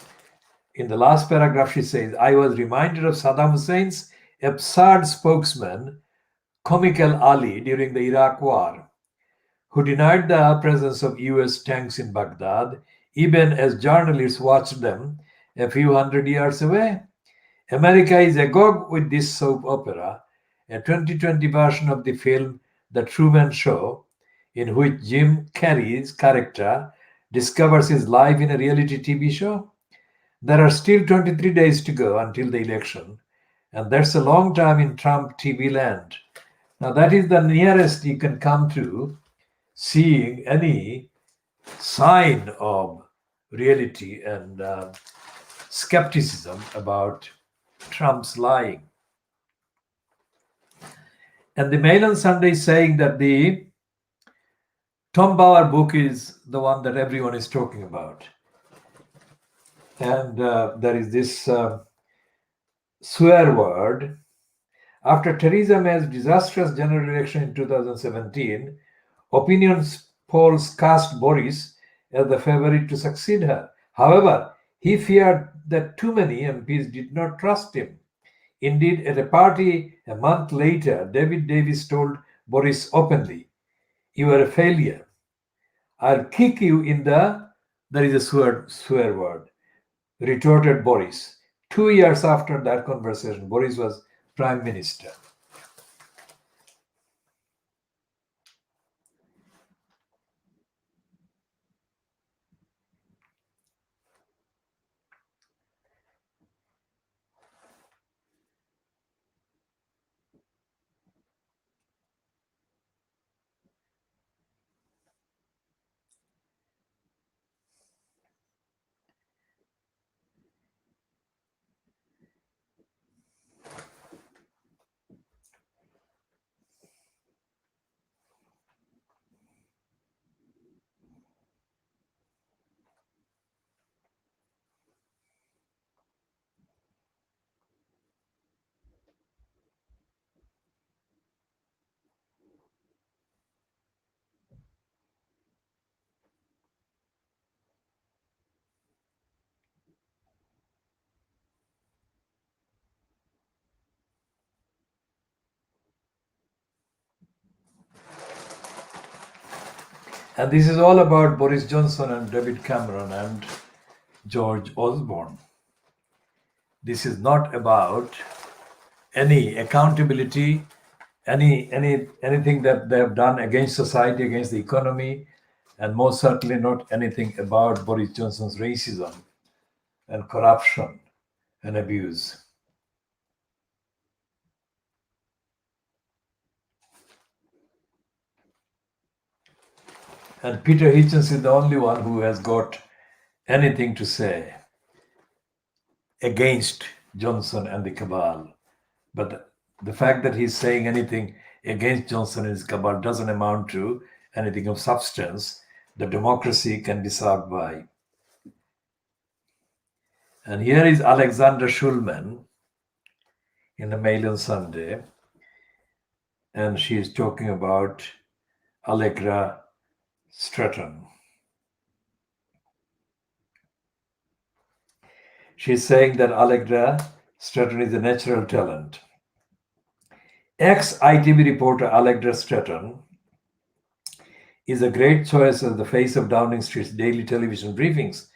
in the last paragraph she says, I was reminded of Saddam Hussein's absurd spokesman, Comical Ali, during the Iraq War, who denied the presence of US tanks in Baghdad, even as journalists watched them a few hundred yards away. America is agog with this soap opera, a 2020 version of the film The Truman Show, in which Jim Carrey's character discovers his life in a reality TV show. There are still 23 days to go until the election, and that's a long time in Trump TV land. Now, that is the nearest you can come to seeing any sign of reality and skepticism about Trump's lying. And the Mail on Sunday is saying that the Tom Bauer book is the one that everyone is talking about. And there is this swear word. After Theresa May's disastrous general election in 2017, opinion polls cast Boris as the favorite to succeed her. However, he feared that too many MPs did not trust him. Indeed, at a party a month later, David Davis told Boris openly, "You are a failure. I'll kick you in the..." There is a swear word, retorted Boris. 2 years after that conversation, Boris was prime minister. And this is all about Boris Johnson and David Cameron and George Osborne. This is not about any accountability, anything that they have done against society, against the economy, and most certainly not anything about Boris Johnson's racism and corruption and abuse. And Peter Hitchens is the only one who has got anything to say against Johnson and the cabal. But the fact that he's saying anything against Johnson and his cabal doesn't amount to anything of substance that democracy can be served by. And here is Alexander Schulman in the Mail on Sunday, and she is talking about Allegra Stratton. She's saying that Allegra Stratton is a natural talent. Ex-ITV reporter Allegra Stratton is a great choice as the face of Downing Street's daily television briefings.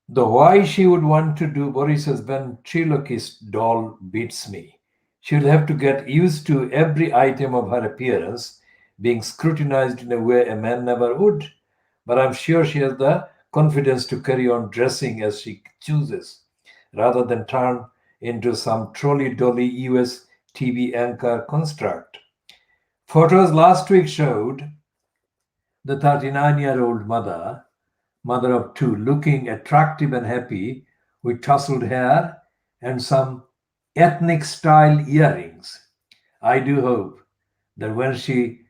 Though why she would want to do Boris's ventriloquist doll beats me. She'll have to get used to every item of her appearance being scrutinized in a way a man never would. But I'm sure she has the confidence to carry on dressing as she chooses, rather than turn into some trolley-dolly US TV anchor construct. Photos last week showed the 39-year-old mother of two, looking attractive and happy with tousled hair and some ethnic style earrings. I do hope that when she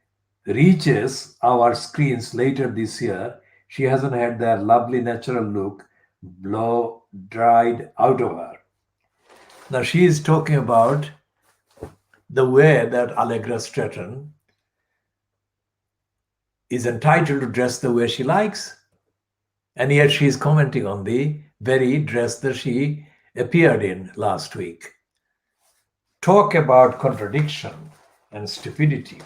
reaches our screens later this year, she hasn't had that lovely natural look blow dried out of her. Now she is talking about the way that Allegra Stratton is entitled to dress the way she likes. And yet she is commenting on the very dress that she appeared in last week. Talk about contradiction and stupidity.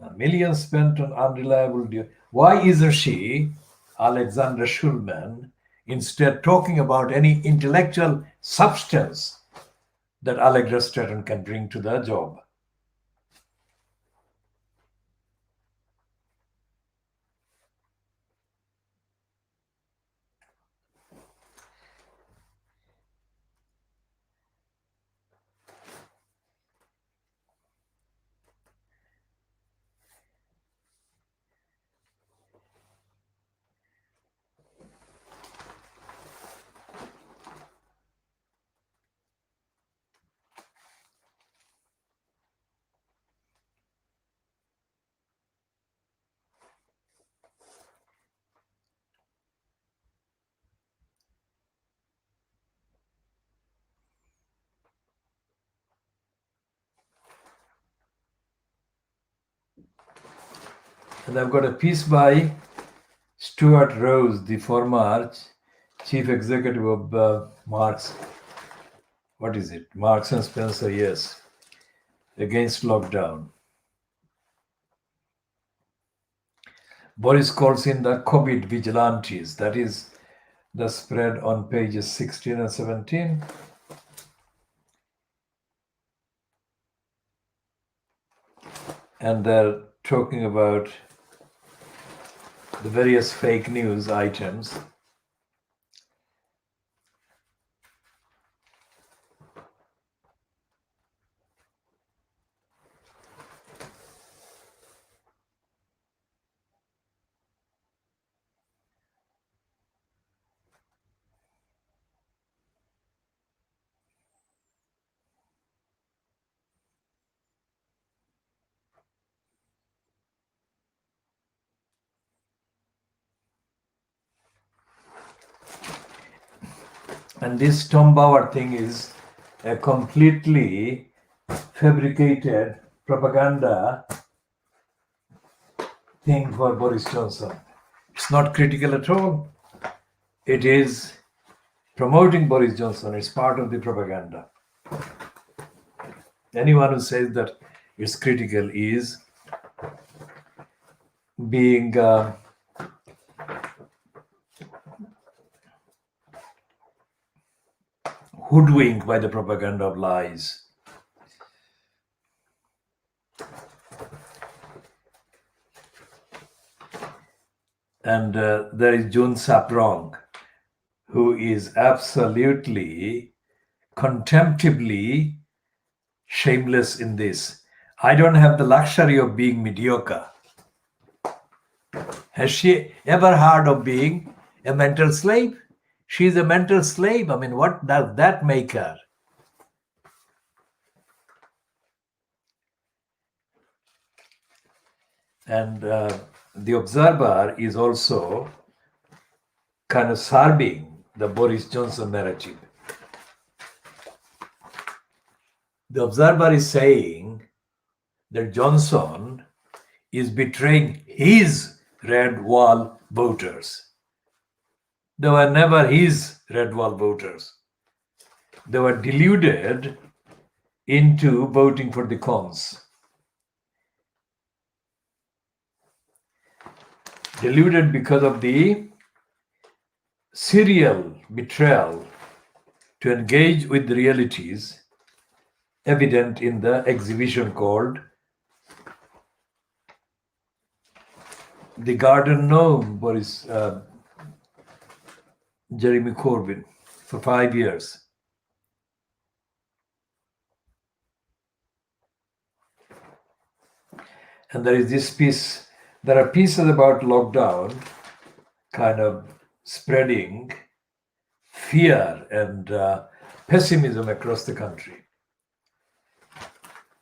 A million spent on unreliable. Why isn't she, Alexandra Schulman, instead talking about any intellectual substance that Allegra Stratton can bring to the job? And I've got a piece by Stuart Rose, the former chief executive of Marks. What is it? Marks and Spencer, yes, against lockdown. Boris calls in the COVID vigilantes. That is the spread on pages 16 and 17. And they're talking about the various fake news items. And this Tom Bauer thing is a completely fabricated propaganda thing for Boris Johnson. It's not critical at all. It is promoting Boris Johnson. It's part of the propaganda. Anyone who says that it's critical is being hoodwinked by the propaganda of lies. And there is June Saprong, who is absolutely contemptibly shameless in this. I don't have the luxury of being mediocre. Has she ever heard of being a mental slave? She's a mental slave. I mean, what does that make her? And the Observer is also kind of serving the Boris Johnson narrative. The Observer is saying that Johnson is betraying his red wall voters. They were never his red wall voters. They were deluded into voting for the cons. Deluded because of the serial betrayal to engage with the realities evident in the exhibition called The Garden Gnome, Jeremy Corbyn, for 5 years. And there is this piece, there are pieces about lockdown kind of spreading fear and pessimism across the country.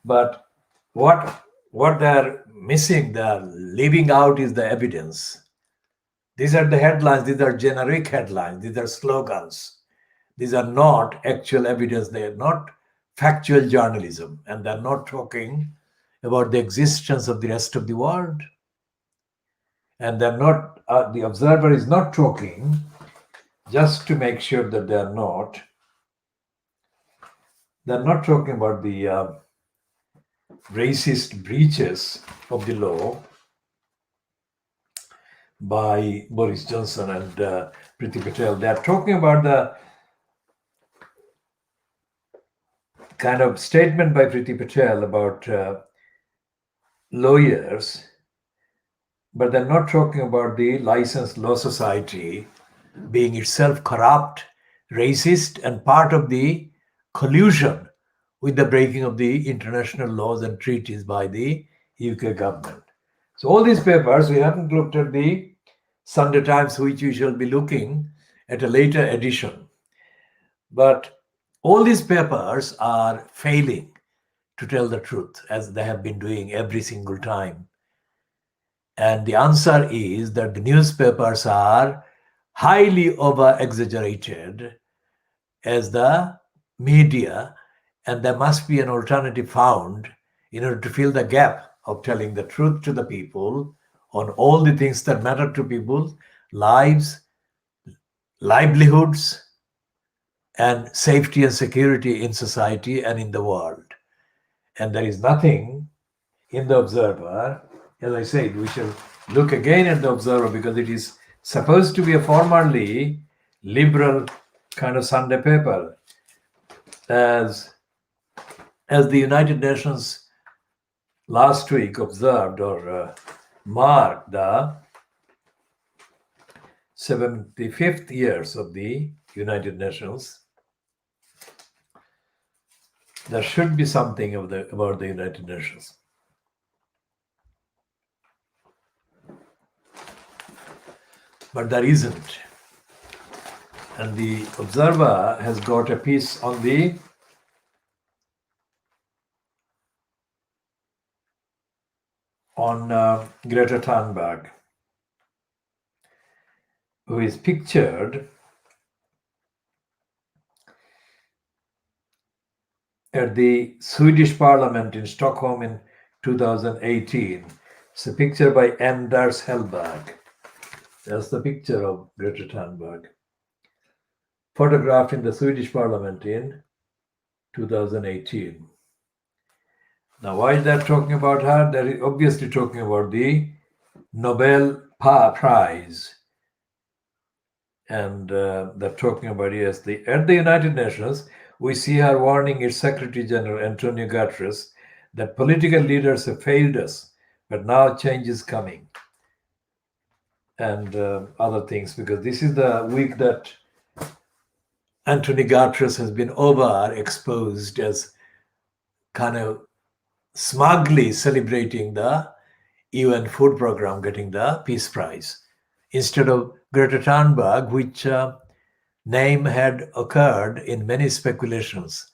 But what they're missing, they're leaving out is the evidence. These are the headlines, these are generic headlines, these are slogans. These are not actual evidence, they are not factual journalism, and they're not talking about the existence of the rest of the world. And they're not, the observer is not talking, just to make sure that they're not talking about the racist breaches of the law by Boris Johnson and Priti Patel. They're talking about the kind of statement by Priti Patel about lawyers, but they're not talking about the licensed law society being itself corrupt, racist, and part of the collusion with the breaking of the international laws and treaties by the UK government. So all these papers, we haven't looked at the Sunday Times, which we shall be looking at a later edition. But all these papers are failing to tell the truth, as they have been doing every single time. And the answer is that the newspapers are highly over-exaggerated as the media, and there must be an alternative found in order to fill the gap of telling the truth to the people on all the things that matter to people's lives, livelihoods, and safety and security in society and in the world. And there is nothing in the Observer. As I said, we shall look again at the Observer because it is supposed to be a formerly liberal kind of Sunday paper. As the United Nations last week observed or marked the 75th years of the United Nations, there should be something about the United Nations. But there isn't. And the Observer has got a piece on Greta Thunberg, who is pictured at the Swedish Parliament in Stockholm in 2018. It's a picture by Anders Hellberg. That's the picture of Greta Thunberg, photographed in the Swedish Parliament in 2018. Now, why is that talking about her? They're obviously talking about the Nobel Prize. And they're talking about, yes, at the United Nations, we see her warning its Secretary General, Antonio Guterres, that political leaders have failed us, but now change is coming. And other things, because this is the week that Antonio Guterres has been overexposed as kind of smugly celebrating the UN food program getting the Peace Prize, instead of Greta Thunberg, which name had occurred in many speculations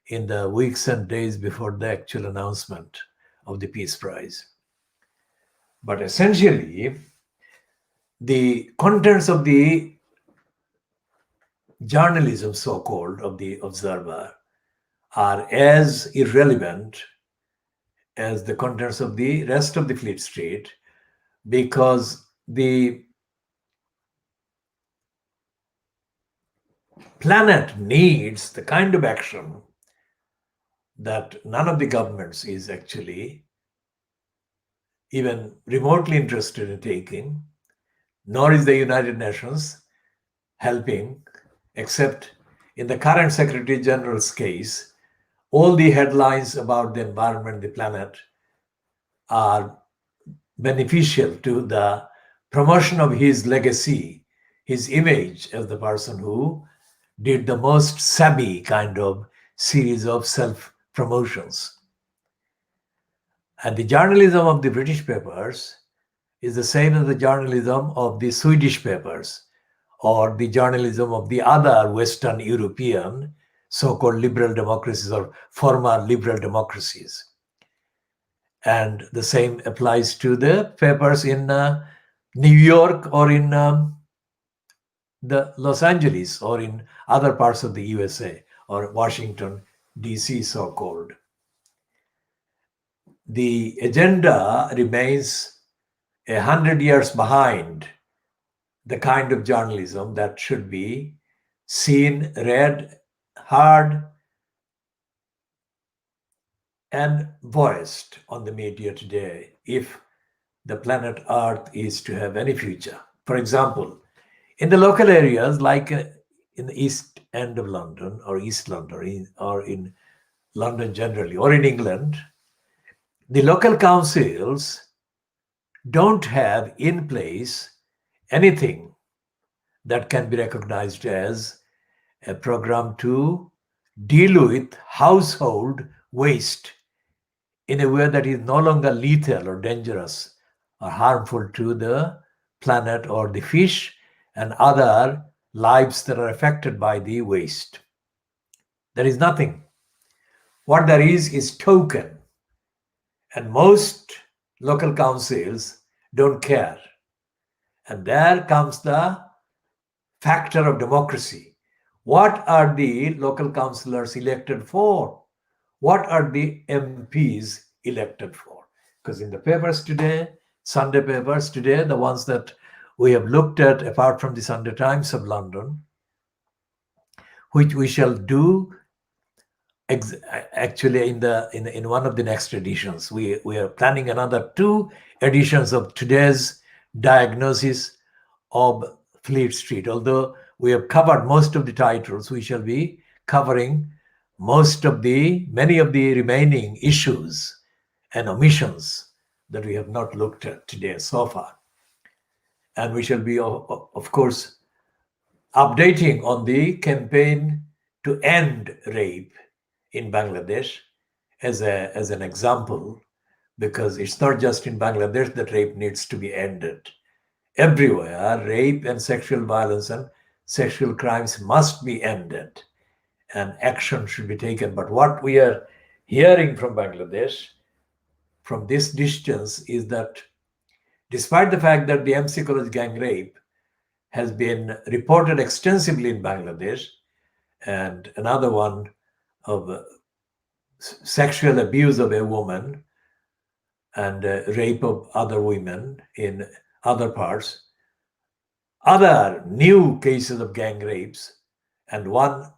in the weeks and days before the actual announcement of the Peace Prize. But essentially, the contents of the journalism, so-called, of the Observer are as irrelevant as the contents of the rest of the Fleet Street, because the planet needs the kind of action that none of the governments is actually even remotely interested in taking, nor is the United Nations helping, except in the current Secretary General's case, all the headlines about the environment, the planet, are beneficial to the promotion of his legacy, his image as the person who did the most savvy kind of series of self-promotions. And the journalism of the British papers is the same as the journalism of the Swedish papers or the journalism of the other Western European so-called liberal democracies or former liberal democracies. And the same applies to the papers in New York or in the Los Angeles or in other parts of the USA or Washington, D.C., so-called. The agenda remains 100 years behind the kind of journalism that should be seen, read, heard, and voiced on the media today if the planet Earth is to have any future. For example, in the local areas like in the East End of London or East London or in London generally or in England, the local councils don't have in place anything that can be recognized as a program to deal with household waste in a way that is no longer lethal or dangerous or harmful to the planet or the fish and other lives that are affected by the waste. There is nothing. What there is token. And most local councils don't care. And there comes the factor of democracy. What are the local councillors elected for? What are the MPs elected for? Because in the papers today, Sunday papers today, the ones that we have looked at, apart from the Sunday Times of London, which we shall do actually in one of the next editions. We are planning another 2 editions of today's diagnosis of Fleet Street. Although we have covered most of the titles, we shall be covering many of the remaining issues and omissions that we have not looked at today so far. And we shall be, of course, updating on the campaign to end rape in Bangladesh as an example, because it's not just in Bangladesh that rape needs to be ended. Everywhere, rape and sexual violence and sexual crimes must be ended and action should be taken. But what we are hearing from Bangladesh from this distance is that despite the fact that the MC College gang rape has been reported extensively in Bangladesh, and another one of sexual abuse of a woman and rape of other women in other parts, other new cases of gang rapes, and one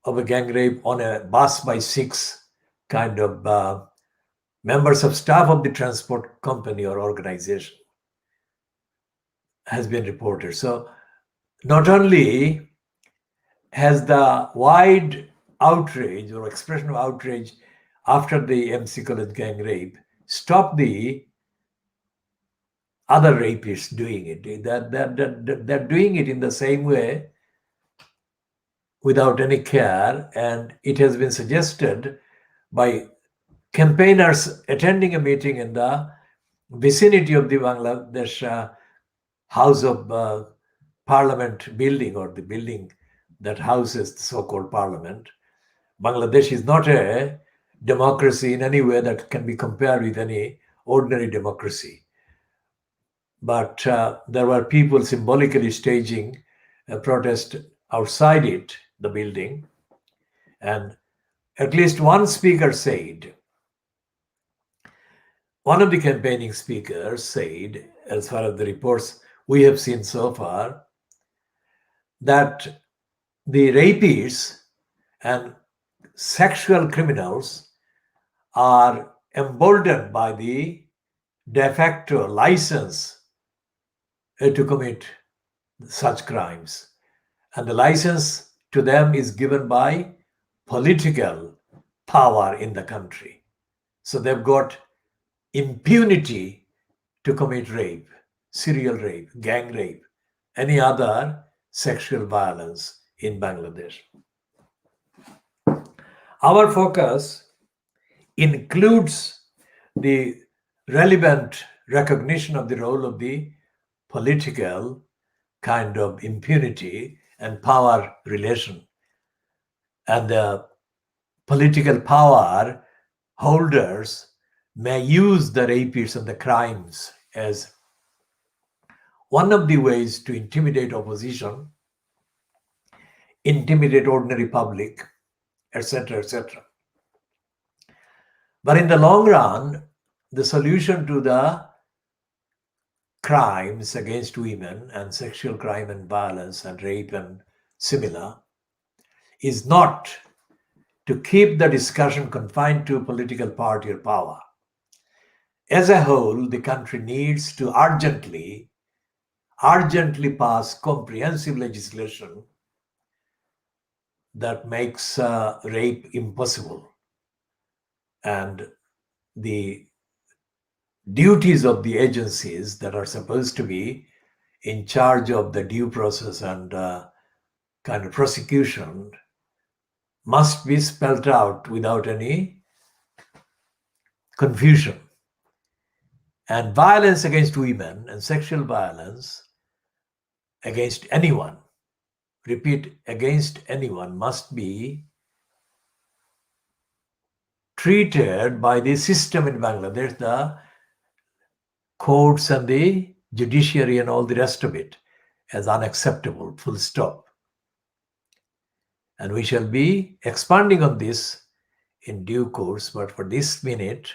of a gang rape on a bus by 6 kind of members of staff of the transport company or organization has been reported. So not only has the wide outrage or expression of outrage after the MC College gang rape stopped the other rapists doing it. They're doing it in the same way without any care. And it has been suggested by campaigners attending a meeting in the vicinity of the Bangladesh House of Parliament building, or the building that houses the so-called parliament. Bangladesh is not a democracy in any way that can be compared with any ordinary democracy. But there were people symbolically staging a protest outside it, the building. And at least one speaker said, one of the campaigning speakers said, as far as the reports we have seen so far, that the rapists and sexual criminals are emboldened by the de facto license to commit such crimes. And the license to them is given by political power in the country. So they've got impunity to commit rape, serial rape, gang rape, any other sexual violence in Bangladesh. Our focus includes the relevant recognition of the role of the political kind of impunity and power relation and the political power holders may use the rapists and the crimes as one of the ways to intimidate opposition, intimidate ordinary public, etc., etc. But in the long run, the solution to the crimes against women and sexual crime and violence and rape and similar is not to keep the discussion confined to political party or power. As a whole, the country needs to urgently pass comprehensive legislation that makes rape impossible, and the duties of the agencies that are supposed to be in charge of the due process and kind of prosecution must be spelled out without any confusion. And violence against women and sexual violence against anyone, repeat, against anyone, must be treated by the system in Bangladesh, the courts and the judiciary and all the rest of it, as unacceptable, full stop. And we shall be expanding on this in due course, but for this minute,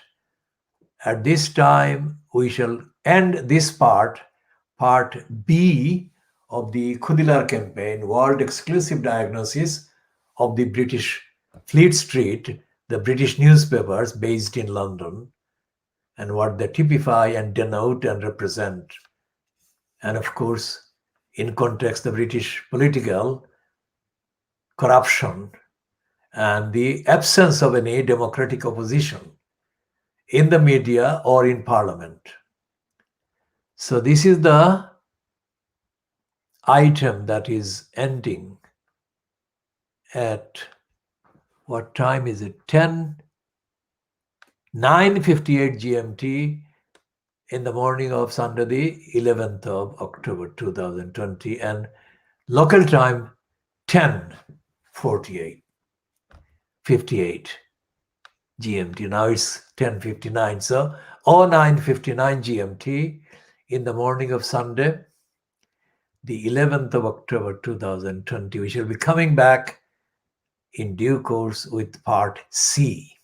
at this time, we shall end this part B of the Khoodeelaar campaign, World Exclusive Diagnosis of the British Fleet Street, the British newspapers based in London, and what they typify and denote and represent. And of course, in context, the British political corruption and the absence of any democratic opposition in the media or in parliament. So this is the item that is ending at, what time is it? 9:58 GMT in the morning of Sunday, the 11th of October 2020, and local time 10:58 GMT. Now it's 10:59. So 09:59 GMT in the morning of Sunday, the 11th of October 2020. We shall be coming back in due course with part C.